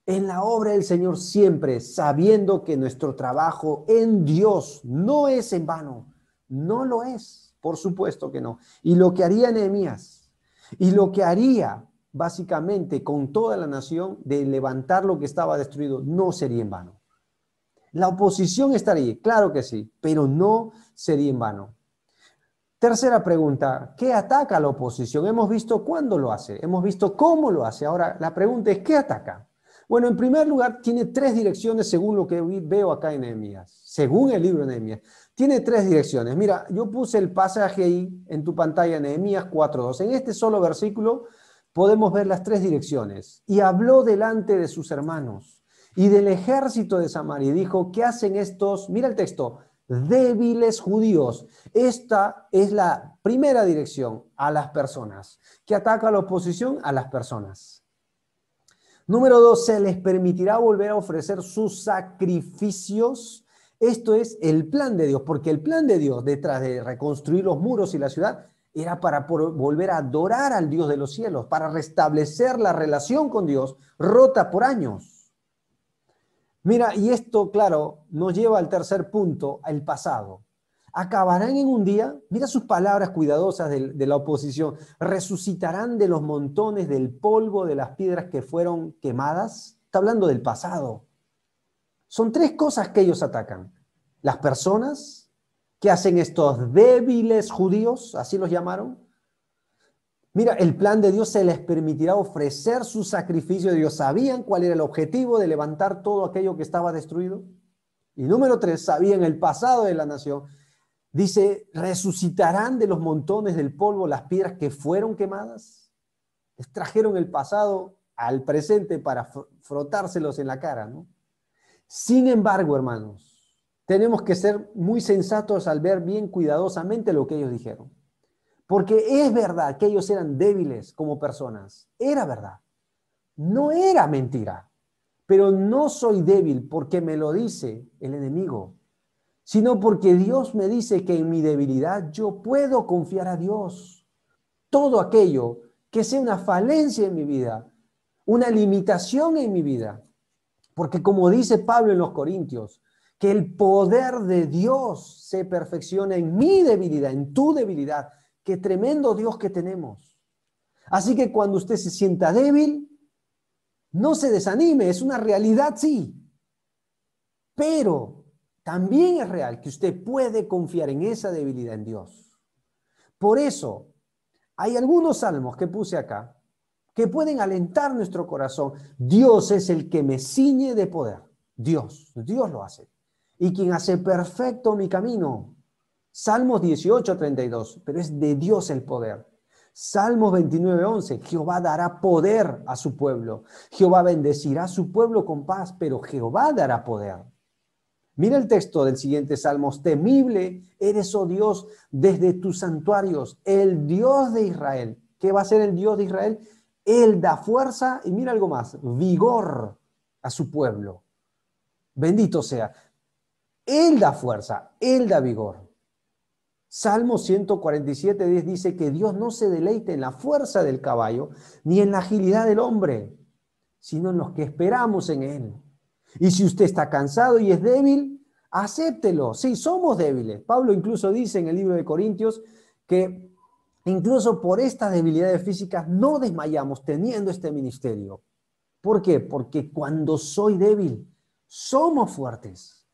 en la obra del Señor siempre, sabiendo que nuestro trabajo en Dios no es en vano. No lo es, por supuesto que no. Y lo que haría Nehemías, y lo que haría básicamente con toda la nación de levantar lo que estaba destruido, no sería en vano. La oposición estaría, claro que sí, pero no sería en vano. Tercera pregunta, ¿qué ataca a la oposición? Hemos visto cuándo lo hace, hemos visto cómo lo hace. Ahora la pregunta es, ¿qué ataca? Bueno, en primer lugar, tiene tres direcciones según lo que veo acá en Nehemías, según el libro de Nehemías. Tiene tres direcciones. Mira, yo puse el pasaje ahí en tu pantalla, Nehemías 4:2. En este solo versículo podemos ver las tres direcciones. Y habló delante de sus hermanos y del ejército de Samaria y dijo, ¿qué hacen estos? Mira el texto, débiles judíos. Esta es la primera dirección a las personas. ¿Qué ataca a la oposición? A las personas. Número 2, se les permitirá volver a ofrecer sus sacrificios. Esto es el plan de Dios, porque el plan de Dios detrás de reconstruir los muros y la ciudad era para volver a adorar al Dios de los cielos, para restablecer la relación con Dios rota por años. Mira, y esto, claro, nos lleva al tercer punto, al pasado. Acabarán en un día, mira sus palabras cuidadosas de la oposición, resucitarán de los montones del polvo de las piedras que fueron quemadas. Está hablando del pasado. Son tres cosas que ellos atacan. Las personas que hacen estos débiles judíos, así los llamaron. Mira, el plan de Dios se les permitirá ofrecer su sacrificio. Ellos sabían cuál era el objetivo de levantar todo aquello que estaba destruido. Y número 3, sabían el pasado de la nación. Dice, resucitarán de los montones del polvo las piedras que fueron quemadas. Les trajeron el pasado al presente para frotárselos en la cara, ¿no? Sin embargo, hermanos, tenemos que ser muy sensatos al ver bien cuidadosamente lo que ellos dijeron. Porque es verdad que ellos eran débiles como personas. Era verdad. No era mentira. Pero no soy débil porque me lo dice el enemigo, sino porque Dios me dice que en mi debilidad yo puedo confiar a Dios. Todo aquello que sea una falencia en mi vida, una limitación en mi vida. Porque como dice Pablo en los Corintios, que el poder de Dios se perfecciona en mi debilidad, en tu debilidad. Qué tremendo Dios que tenemos. Así que cuando usted se sienta débil, no se desanime, es una realidad, sí. Pero también es real que usted puede confiar en esa debilidad en Dios. Por eso, hay algunos salmos que puse acá que pueden alentar nuestro corazón. Dios es el que me ciñe de poder. Dios lo hace. Y quien hace perfecto mi camino. Salmos 18:32, pero es de Dios el poder. Salmos 29:11, Jehová dará poder a su pueblo. Jehová bendecirá a su pueblo con paz, pero Jehová dará poder. Mira el texto del siguiente Salmos. Temible eres, oh Dios, desde tus santuarios, el Dios de Israel. ¿Qué va a ser el Dios de Israel? Él da fuerza y mira algo más, vigor a su pueblo. Bendito sea. Él da fuerza, Él da vigor. Salmo 147:10 dice que Dios no se deleite en la fuerza del caballo ni en la agilidad del hombre, sino en los que esperamos en Él. Y si usted está cansado y es débil, acéptelo. Sí, somos débiles. Pablo incluso dice en el libro de Corintios que incluso por estas debilidades físicas no desmayamos teniendo este ministerio. ¿Por qué? Porque cuando soy débil, somos fuertes.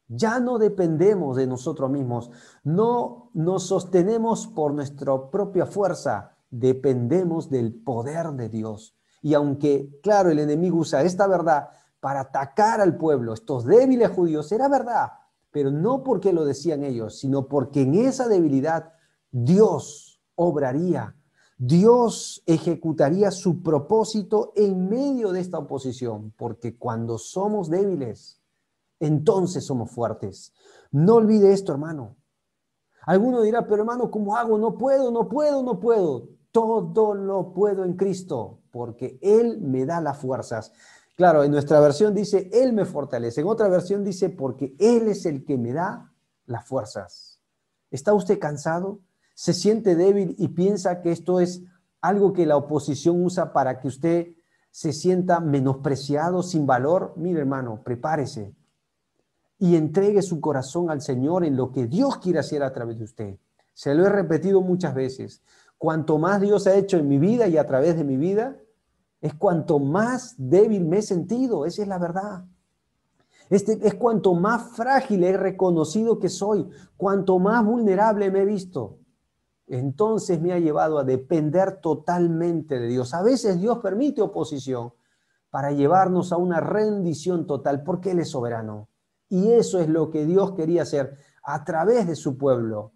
Ya no dependemos de nosotros mismos, no nos sostenemos por nuestra propia fuerza, dependemos del poder de Dios. Y aunque, claro, el enemigo usa esta verdad para atacar al pueblo, estos débiles judíos, era verdad, pero no porque lo decían ellos, sino porque en esa debilidad Dios obraría, Dios ejecutaría su propósito en medio de esta oposición, porque cuando somos débiles, entonces somos fuertes. No olvide esto, hermano. Alguno dirá, pero hermano, ¿cómo hago? No puedo, no puedo, no puedo. Todo lo puedo en Cristo, porque Él me da las fuerzas. Claro, en nuestra versión dice, Él me fortalece. En otra versión dice, porque Él es el que me da las fuerzas. ¿Está usted cansado? ¿Se siente débil y piensa que esto es algo que la oposición usa para que usted se sienta menospreciado, sin valor? Mire, hermano, prepárese y entregue su corazón al Señor en lo que Dios quiere hacer a través de usted. Se lo he repetido muchas veces. Cuanto más Dios ha hecho en mi vida y a través de mi vida, es cuanto más débil me he sentido. Esa es la verdad. Es cuanto más frágil he reconocido que soy, cuanto más vulnerable me he visto. Entonces me ha llevado a depender totalmente de Dios. A veces Dios permite oposición para llevarnos a una rendición total, porque Él es soberano. Y eso es lo que Dios quería hacer a través de su pueblo.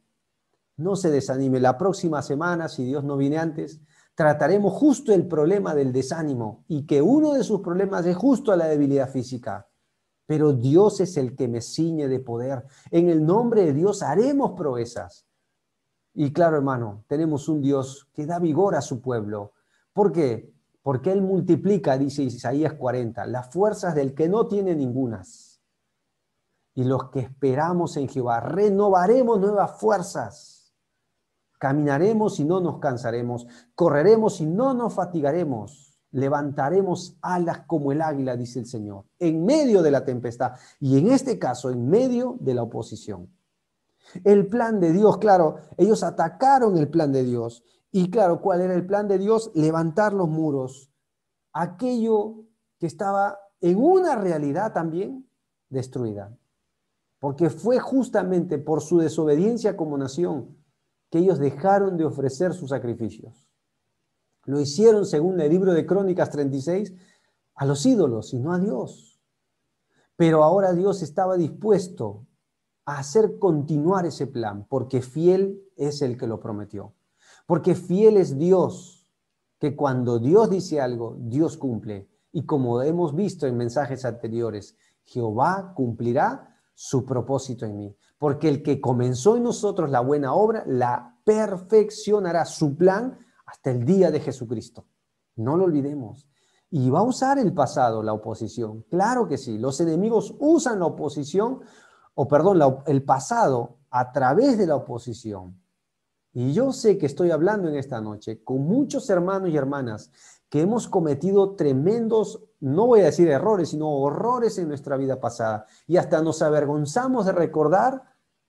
No se desanime. La próxima semana, si Dios no viene antes, trataremos justo el problema del desánimo y que uno de sus problemas es justo la debilidad física. Pero Dios es el que me ciñe de poder. En el nombre de Dios haremos proezas. Y claro, hermano, tenemos un Dios que da vigor a su pueblo. ¿Por qué? Porque Él multiplica, dice Isaías 40, las fuerzas del que no tiene ningunas. Y los que esperamos en Jehová, renovaremos nuevas fuerzas. Caminaremos y no nos cansaremos. Correremos y no nos fatigaremos. Levantaremos alas como el águila, dice el Señor, en medio de la tempestad. Y en este caso, en medio de la oposición. El plan de Dios, claro, ellos atacaron el plan de Dios. Y claro, ¿cuál era el plan de Dios? Levantar los muros. Aquello que estaba en una realidad también destruida. Porque fue justamente por su desobediencia como nación que ellos dejaron de ofrecer sus sacrificios. Lo hicieron, según el libro de Crónicas 36, a los ídolos y no a Dios. Pero ahora Dios estaba dispuesto a hacer continuar ese plan, porque fiel es el que lo prometió. Porque fiel es Dios, que cuando Dios dice algo, Dios cumple. Y como hemos visto en mensajes anteriores, Jehová cumplirá su propósito en mí. Porque el que comenzó en nosotros la buena obra, la perfeccionará, su plan hasta el día de Jesucristo. No lo olvidemos. Y va a usar el pasado, la oposición. Claro que sí. Los enemigos usan la oposición, el pasado a través de la oposición. Y yo sé que estoy hablando en esta noche con muchos hermanos y hermanas que hemos cometido tremendos, no voy a decir errores, sino horrores en nuestra vida pasada. Y hasta nos avergonzamos de recordar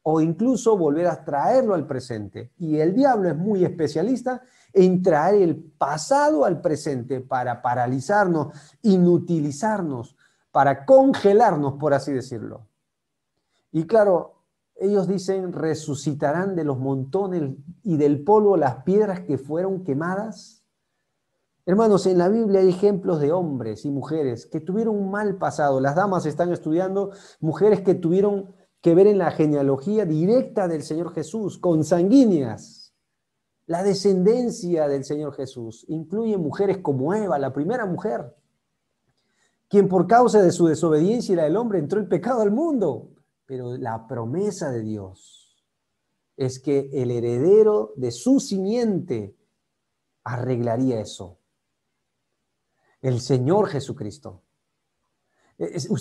o incluso volver a traerlo al presente. Y el diablo es muy especialista en traer el pasado al presente para paralizarnos, inutilizarnos, para congelarnos, por así decirlo. Y claro, Ellos dicen, resucitarán de los montones y del polvo las piedras que fueron quemadas. Hermanos, en la Biblia hay ejemplos de hombres y mujeres que tuvieron un mal pasado. Las damas están estudiando mujeres que tuvieron que ver en la genealogía directa del Señor Jesús, consanguíneas. La descendencia del Señor Jesús incluye mujeres como Eva, la primera mujer, quien por causa de su desobediencia y la del hombre entró el pecado al mundo. Pero la promesa de Dios es que el heredero de su simiente arreglaría eso. El Señor Jesucristo.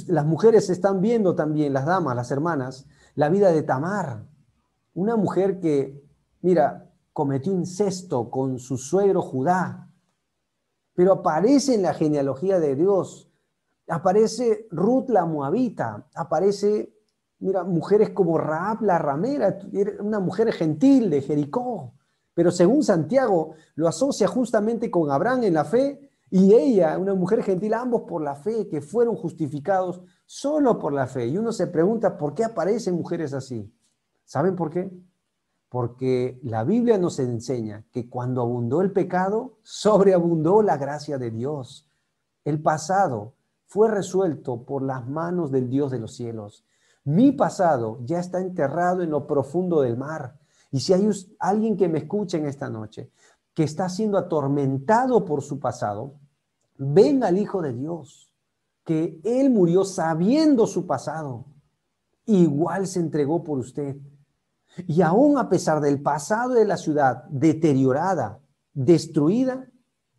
Las mujeres están viendo también, las damas, las hermanas, la vida de Tamar, una mujer que, mira, cometió incesto con su suegro Judá, pero aparece en la genealogía de Dios, aparece Ruth la Moabita, aparece, mira, mujeres como Rahab la ramera, una mujer gentil de Jericó, pero según Santiago lo asocia justamente con Abraham en la fe, y ella, una mujer gentil, ambos por la fe, que fueron justificados solo por la fe. Y uno se pregunta, ¿por qué aparecen mujeres así? ¿Saben por qué? Porque la Biblia nos enseña que cuando abundó el pecado, sobreabundó la gracia de Dios. El pasado fue resuelto por las manos del Dios de los cielos. Mi pasado ya está enterrado en lo profundo del mar. Y si hay alguien que me escuche en esta noche, que está siendo atormentado por su pasado, venga al Hijo de Dios, que Él murió sabiendo su pasado. Igual se entregó por usted. Y aún a pesar del pasado de la ciudad deteriorada, destruida,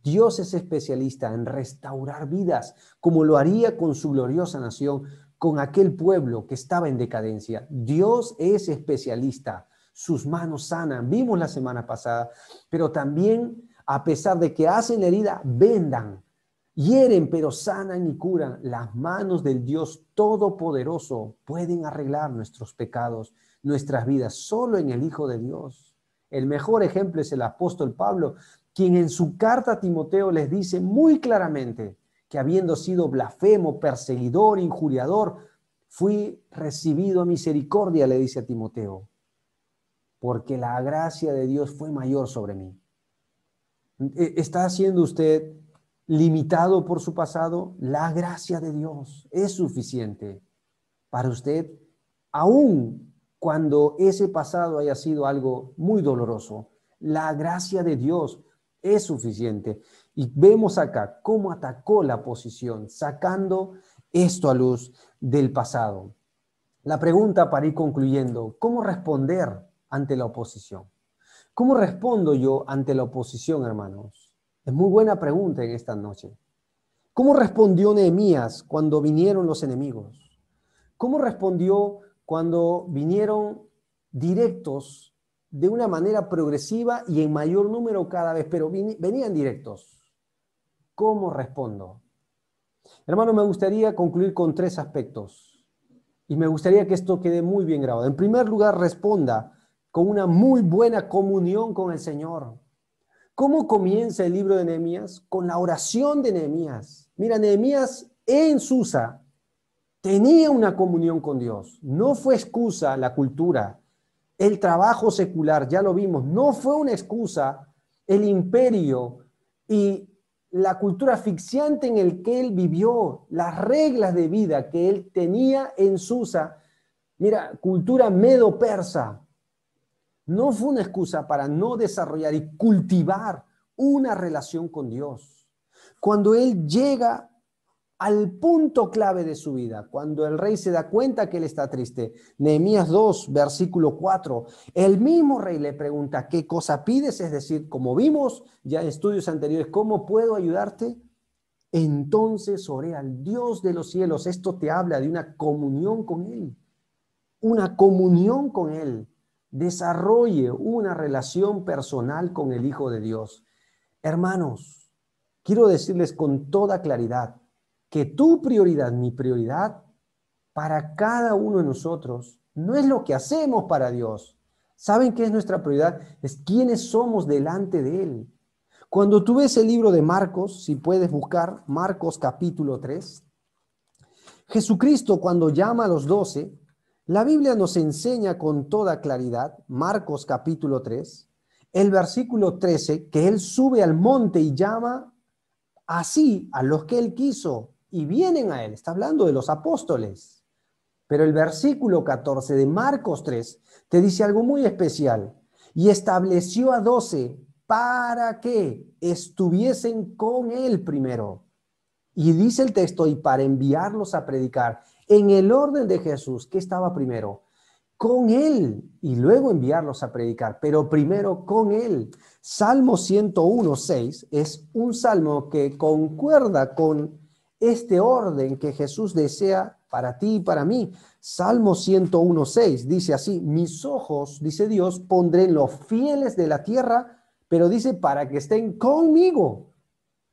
Dios es especialista en restaurar vidas, como lo haría con su gloriosa nación, con aquel pueblo que estaba en decadencia. Dios es especialista. Sus manos sanan, vimos la semana pasada, pero también, a pesar de que hacen la herida, vendan, hieren, pero sanan y curan. Las manos del Dios Todopoderoso pueden arreglar nuestros pecados, nuestras vidas, solo en el Hijo de Dios. El mejor ejemplo es el apóstol Pablo, quien en su carta a Timoteo les dice muy claramente que habiendo sido blasfemo, perseguidor, injuriador, fui recibido a misericordia, le dice a Timoteo, porque la gracia de Dios fue mayor sobre mí. ¿Está siendo usted limitado por su pasado? La gracia de Dios es suficiente para usted, aun cuando ese pasado haya sido algo muy doloroso. La gracia de Dios es suficiente. Y vemos acá cómo atacó la oposición, sacando esto a luz del pasado. La pregunta para ir concluyendo, ¿cómo responder ante la oposición? ¿Cómo respondo yo ante la oposición, hermanos? Es muy buena pregunta en esta noche. ¿Cómo respondió Nehemías cuando vinieron los enemigos? ¿Cómo respondió cuando vinieron directos de una manera progresiva y en mayor número cada vez, pero venían directos? ¿Cómo respondo? Hermano, me gustaría concluir con 3 aspectos y me gustaría que esto quede muy bien grabado. En primer lugar, responda con una muy buena comunión con el Señor. ¿Cómo comienza el libro de Nehemías? Con la oración de Nehemías. Mira, Nehemías en Susa tenía una comunión con Dios. No fue excusa la cultura, el trabajo secular, ya lo vimos. No fue una excusa el imperio y la cultura asfixiante en el que él vivió, las reglas de vida que él tenía en Susa. Mira, cultura medo-persa. No fue una excusa para no desarrollar y cultivar una relación con Dios. Cuando él llega al punto clave de su vida, cuando el rey se da cuenta que él está triste, Nehemías 2, versículo 4, el mismo rey le pregunta, ¿qué cosa pides? Es decir, como vimos ya en estudios anteriores, ¿cómo puedo ayudarte? Entonces oré al Dios de los cielos. Esto te habla de una comunión con él, una comunión con él. Desarrolle una relación personal con el Hijo de Dios. Hermanos, quiero decirles con toda claridad que tu prioridad, mi prioridad, para cada uno de nosotros, no es lo que hacemos para Dios. ¿Saben qué es nuestra prioridad? Es quiénes somos delante de Él. Cuando tú ves el libro de Marcos, si puedes buscar Marcos capítulo 3, Jesucristo cuando llama a los 12, La Biblia nos enseña con toda claridad, Marcos capítulo 3, el versículo 13, que Él sube al monte y llama así a los que Él quiso y vienen a Él. Está hablando de los apóstoles. Pero el versículo 14 de Marcos 3 te dice algo muy especial. Y estableció a 12 para que estuviesen con Él primero. Y dice el texto, y para enviarlos a predicar en el orden de Jesús, ¿qué estaba primero? Con Él, y luego enviarlos a predicar, pero primero con Él. Salmo 101:6 es un salmo que concuerda con este orden que Jesús desea para ti y para mí. Salmo 101:6 dice así: mis ojos, dice Dios, pondré en los fieles de la tierra, pero dice para que estén conmigo.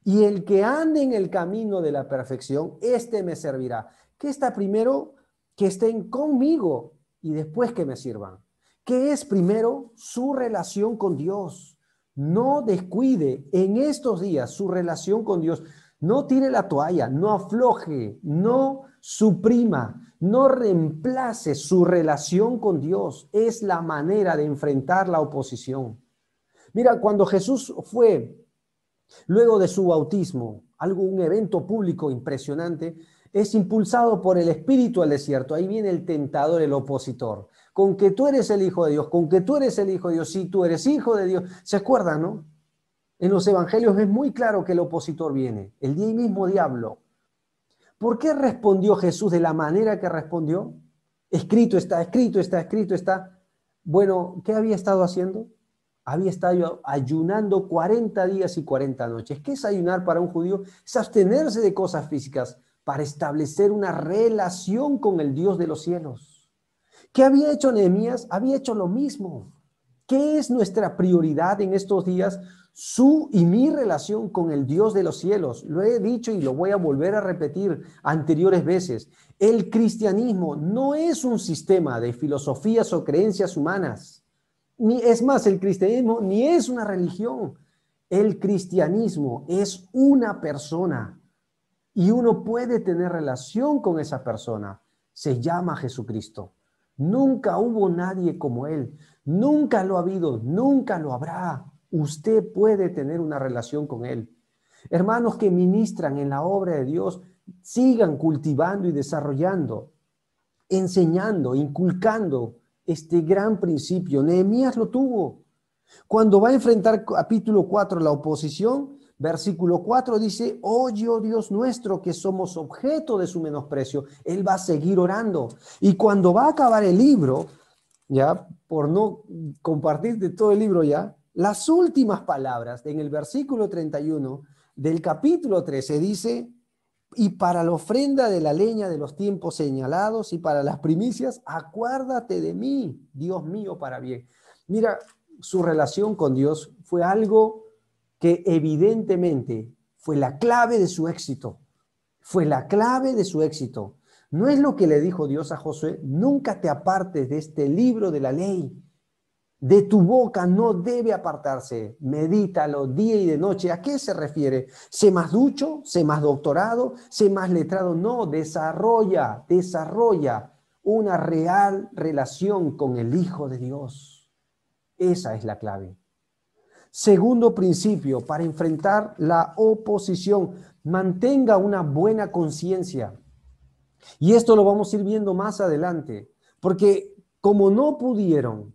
Y el que ande en el camino de la perfección, este me servirá. ¿Qué está primero? Que estén conmigo y después que me sirvan. ¿Qué es primero? Su relación con Dios. No descuide en estos días su relación con Dios. No tire la toalla, no afloje, no suprima, no reemplace su relación con Dios. Es la manera de enfrentar la oposición. Mira, cuando Jesús fue luego de su bautismo, un evento público impresionante, es impulsado por el Espíritu al desierto. Ahí viene el tentador, el opositor. Con que tú eres el Hijo de Dios, con que tú eres el Hijo de Dios, sí, tú eres Hijo de Dios. ¿Se acuerdan, no? En los evangelios es muy claro que el opositor viene, el mismo diablo. ¿Por qué respondió Jesús de la manera que respondió? Escrito está, escrito está, escrito está. Bueno, ¿qué había estado haciendo? Había estado ayunando 40 días y 40 noches. ¿Qué es ayunar para un judío? Es abstenerse de cosas físicas para establecer una relación con el Dios de los cielos. ¿Qué había hecho Nehemías? Había hecho lo mismo. ¿Qué es nuestra prioridad en estos días? Su y mi relación con el Dios de los cielos. Lo he dicho y lo voy a volver a repetir anteriores veces. El cristianismo no es un sistema de filosofías o creencias humanas. Es más, el cristianismo ni es una religión. El cristianismo es una persona y uno puede tener relación con esa persona. Se llama Jesucristo. Nunca hubo nadie como Él. Nunca lo ha habido, nunca lo habrá. Usted puede tener una relación con Él. Hermanos que ministran en la obra de Dios, sigan cultivando y desarrollando, enseñando, inculcando este gran principio. Nehemías lo tuvo. Cuando va a enfrentar capítulo 4 la oposición, versículo 4 dice: oye, oh Dios nuestro, que somos objeto de su menosprecio. Él va a seguir orando. Y cuando va a acabar el libro, ya, por no compartirte todo el libro ya, las últimas palabras en el versículo 31 del capítulo 13 dice: y para la ofrenda de la leña de los tiempos señalados y para las primicias, acuérdate de mí, Dios mío, para bien. Mira, su relación con Dios fue algo que evidentemente fue la clave de su éxito. Fue la clave de su éxito. ¿No es lo que le dijo Dios a Josué? Nunca te apartes de este libro de la ley. De tu boca no debe apartarse. Medítalo día y de noche. ¿A qué se refiere? ¿Sé más ducho? ¿Sé más doctorado? ¿Sé más letrado? No, desarrolla una real relación con el Hijo de Dios. Esa es la clave. Segundo principio, para enfrentar la oposición, mantenga una buena conciencia. Y esto lo vamos a ir viendo más adelante, porque como no pudieron,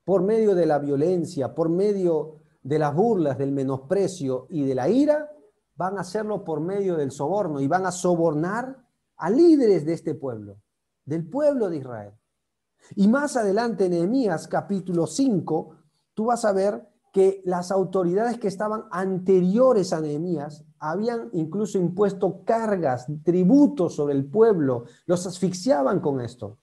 por medio de la violencia, por medio de las burlas, del menosprecio y de la ira, van a hacerlo por medio del soborno y van a sobornar a líderes de este pueblo, del pueblo de Israel. Y más adelante en Nehemías capítulo 5, tú vas a ver que las autoridades que estaban anteriores a Nehemías habían incluso impuesto cargas, tributos sobre el pueblo, los asfixiaban con esto.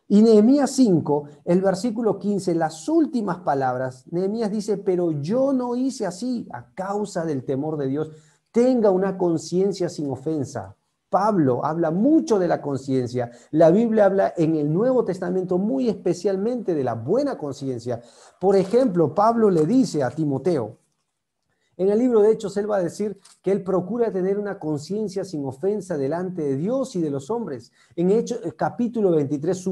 Y Nehemías 5, el versículo 15, las últimas palabras, Nehemías dice: pero yo no hice así a causa del temor de Dios. Tenga una conciencia sin ofensa. Pablo habla mucho de la conciencia. La Biblia habla en el Nuevo Testamento muy especialmente de la buena conciencia. Por ejemplo, Pablo le dice a Timoteo, En el libro de Hechos él va a decir que él procura tener una conciencia sin ofensa delante de Dios y de los hombres. En Hechos capítulo 23,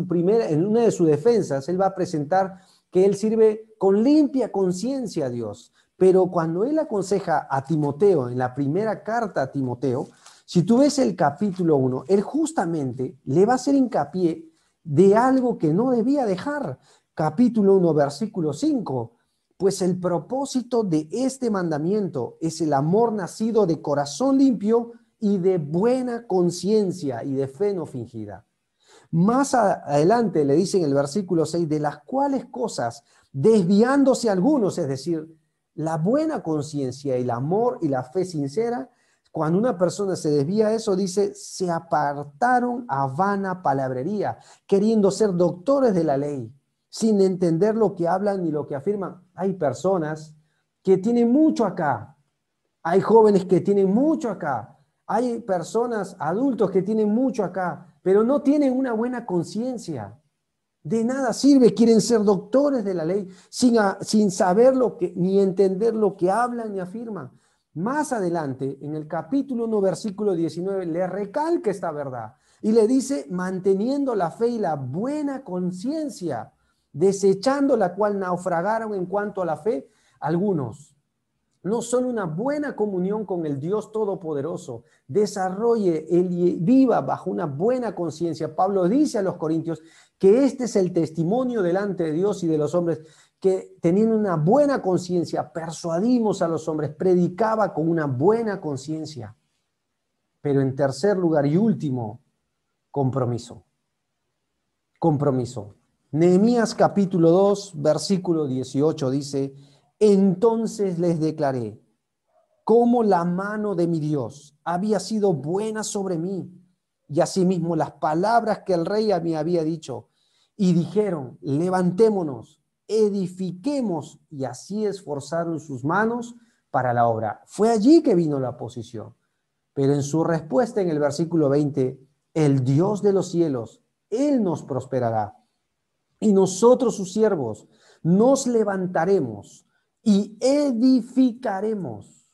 en una de sus defensas, él va a presentar que él sirve con limpia conciencia a Dios. Pero cuando él aconseja a Timoteo, en la primera carta a Timoteo, si tú ves el capítulo 1, él justamente le va a hacer hincapié de algo que no debía dejar. Capítulo 1, versículo 5. Pues el propósito de este mandamiento es el amor nacido de corazón limpio y de buena conciencia y de fe no fingida. Más adelante le dice en el versículo 6, de las cuales cosas, desviándose algunos, es decir, la buena conciencia, el amor y la fe sincera, cuando una persona se desvía a eso, dice, se apartaron a vana palabrería, queriendo ser doctores de la ley, sin entender lo que hablan ni lo que afirman. Hay personas que tienen mucho acá, hay jóvenes que tienen mucho acá, hay personas, adultos que tienen mucho acá, pero no tienen una buena conciencia. De nada sirve, quieren ser doctores de la ley sin saber ni entender lo que hablan ni afirman. Más adelante, en el capítulo 1, versículo 19, le recalca esta verdad y le dice, manteniendo la fe y la buena conciencia, desechando la cual naufragaron en cuanto a la fe algunos. No solo una buena comunión con el Dios Todopoderoso, desarrolle y viva bajo una buena conciencia. Pablo dice a los corintios que este es el testimonio delante de Dios y de los hombres, que teniendo una buena conciencia, persuadimos a los hombres, predicaba con una buena conciencia. Pero en tercer lugar y último, compromiso. Compromiso. Nehemías capítulo 2, versículo 18 dice, entonces les declaré cómo la mano de mi Dios había sido buena sobre mí, y asimismo las palabras que el rey me había dicho, y dijeron, levantémonos, edifiquemos, y así esforzaron sus manos para la obra. Fue allí que vino la oposición. Pero en su respuesta en el versículo 20, el Dios de los cielos, Él nos prosperará, y nosotros sus siervos nos levantaremos y edificaremos.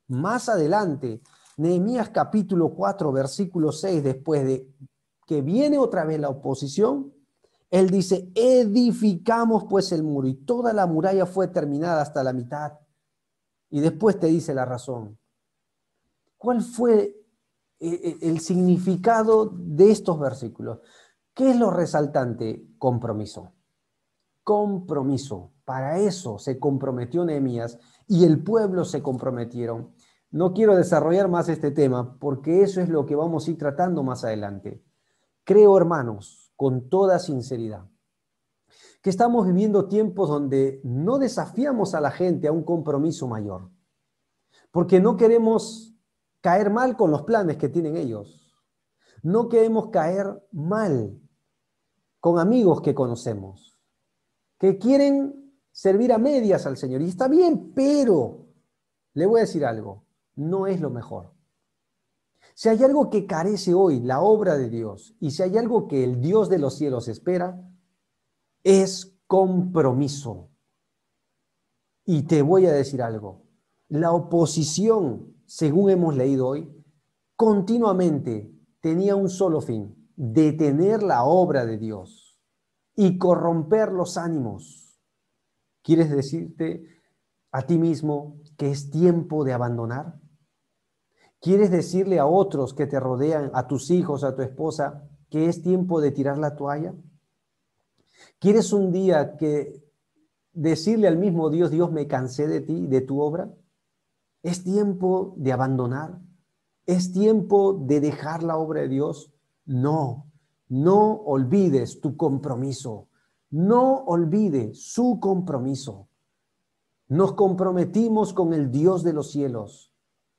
Más adelante, Nehemías capítulo 4, versículo 6, después de que viene otra vez la oposición, él dice, edificamos pues el muro y toda la muralla fue terminada hasta la mitad. Y después te dice la razón. ¿Cuál fue el significado de estos versículos? ¿Qué es lo resaltante? Compromiso. Compromiso. Para eso se comprometió Nehemías y el pueblo se comprometieron. No quiero desarrollar más este tema porque eso es lo que vamos a ir tratando más adelante. Creo, hermanos, con toda sinceridad, que estamos viviendo tiempos donde no desafiamos a la gente a un compromiso mayor, porque no queremos caer mal con los planes que tienen ellos. No queremos caer mal con amigos que conocemos, que quieren servir a medias al Señor. Y está bien, pero le voy a decir algo, no es lo mejor. Si hay algo que carece hoy la obra de Dios, y si hay algo que el Dios de los cielos espera, es compromiso. Y te voy a decir algo, la oposición, según hemos leído hoy, continuamente tenía un solo fin, detener la obra de Dios y corromper los ánimos. ¿Quieres decirte a ti mismo que es tiempo de abandonar? ¿Quieres decirle a otros que te rodean, a tus hijos, a tu esposa, que es tiempo de tirar la toalla? ¿Quieres un día que decirle al mismo Dios, Dios, me cansé de ti, de tu obra? ¿Es tiempo de abandonar? ¿Es tiempo de dejar la obra de Dios? No, no olvides tu compromiso. No olvides su compromiso. Nos comprometimos con el Dios de los cielos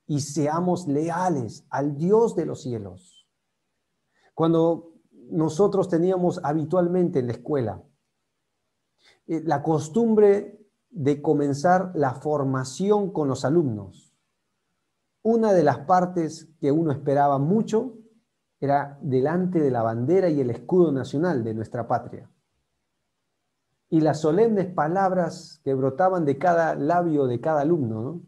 y seamos leales al Dios de los cielos. Cuando nosotros teníamos habitualmente en la escuela la costumbre de comenzar la formación con los alumnos, una de las partes que uno esperaba mucho era delante de la bandera y el escudo nacional de nuestra patria. Y las solemnes palabras que brotaban de cada labio de cada alumno, ¿no?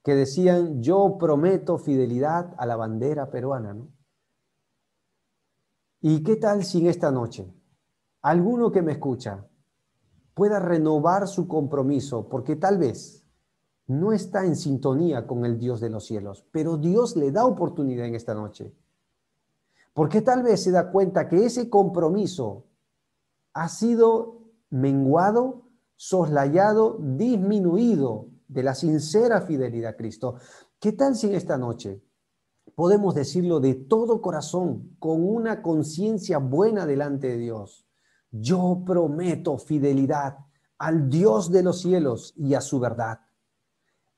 que decían, yo prometo fidelidad a la bandera peruana, ¿no? ¿Y qué tal si en esta noche alguno que me escucha pueda renovar su compromiso? Porque tal vez no está en sintonía con el Dios de los cielos, pero Dios le da oportunidad en esta noche. Porque tal vez se da cuenta que ese compromiso ha sido menguado, soslayado, disminuido de la sincera fidelidad a Cristo. ¿Qué tal si en esta noche podemos decirlo de todo corazón, con una conciencia buena delante de Dios? Yo prometo fidelidad al Dios de los cielos y a su verdad.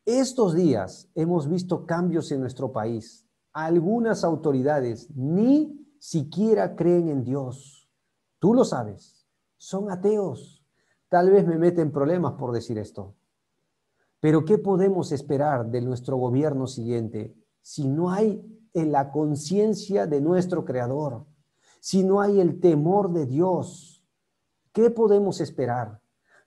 Estos días hemos visto cambios en nuestro país. Algunas autoridades ni siquiera creen en Dios. Tú lo sabes, son ateos. Tal vez me meten problemas por decir esto. Pero ¿qué podemos esperar de nuestro gobierno siguiente si no hay en la conciencia de nuestro Creador? Si no hay el temor de Dios, ¿qué podemos esperar?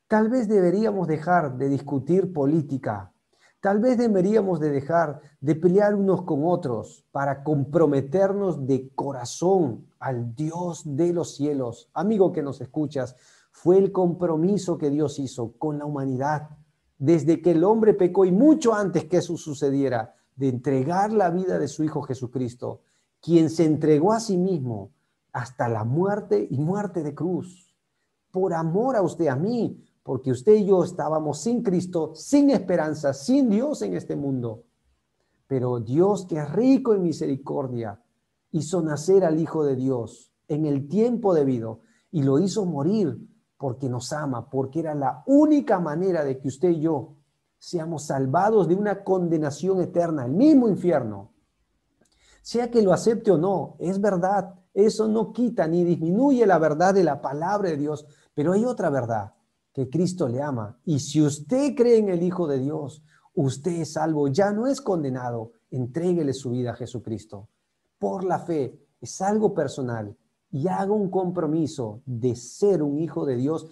Tal vez deberíamos dejar de discutir política. Tal vez deberíamos de dejar de pelear unos con otros para comprometernos de corazón al Dios de los cielos. Amigo que nos escuchas, fue el compromiso que Dios hizo con la humanidad desde que el hombre pecó y mucho antes que eso sucediera, de entregar la vida de su Hijo Jesucristo, quien se entregó a sí mismo hasta la muerte y muerte de cruz, por amor a usted, a mí, porque usted y yo estábamos sin Cristo, sin esperanza, sin Dios en este mundo. Pero Dios, que es rico en misericordia, hizo nacer al Hijo de Dios en el tiempo debido y lo hizo morir porque nos ama, porque era la única manera de que usted y yo seamos salvados de una condenación eterna, el mismo infierno. Sea que lo acepte o no, es verdad. Eso no quita ni disminuye la verdad de la palabra de Dios, pero hay otra verdad, que Cristo le ama. Y si usted cree en el Hijo de Dios, usted es salvo, ya no es condenado. Entréguele su vida a Jesucristo. Por la fe, es algo personal. Y haga un compromiso de ser un hijo de Dios,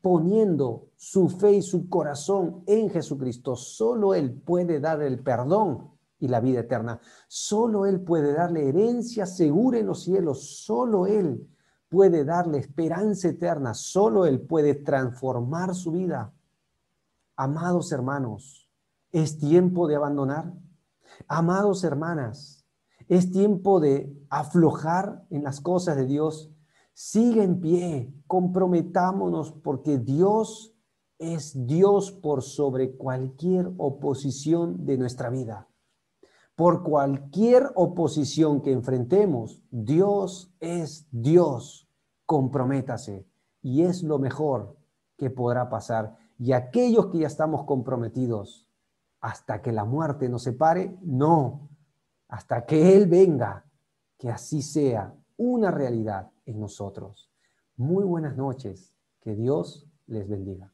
poniendo su fe y su corazón en Jesucristo. Solo Él puede dar el perdón y la vida eterna. Solo Él puede darle herencia segura en los cielos. Solo Él puede darle esperanza eterna. Solo Él puede transformar su vida. Amados hermanos, ¿es tiempo de abandonar? Amados hermanas, ¿es tiempo de aflojar en las cosas de Dios? Sigue en pie, comprometámonos porque Dios es Dios por sobre cualquier oposición de nuestra vida. Por cualquier oposición que enfrentemos, Dios es Dios. Comprométase y es lo mejor que podrá pasar. Y aquellos que ya estamos comprometidos, hasta que la muerte nos separe, no, hasta que Él venga, que así sea una realidad en nosotros. Muy buenas noches, que Dios les bendiga.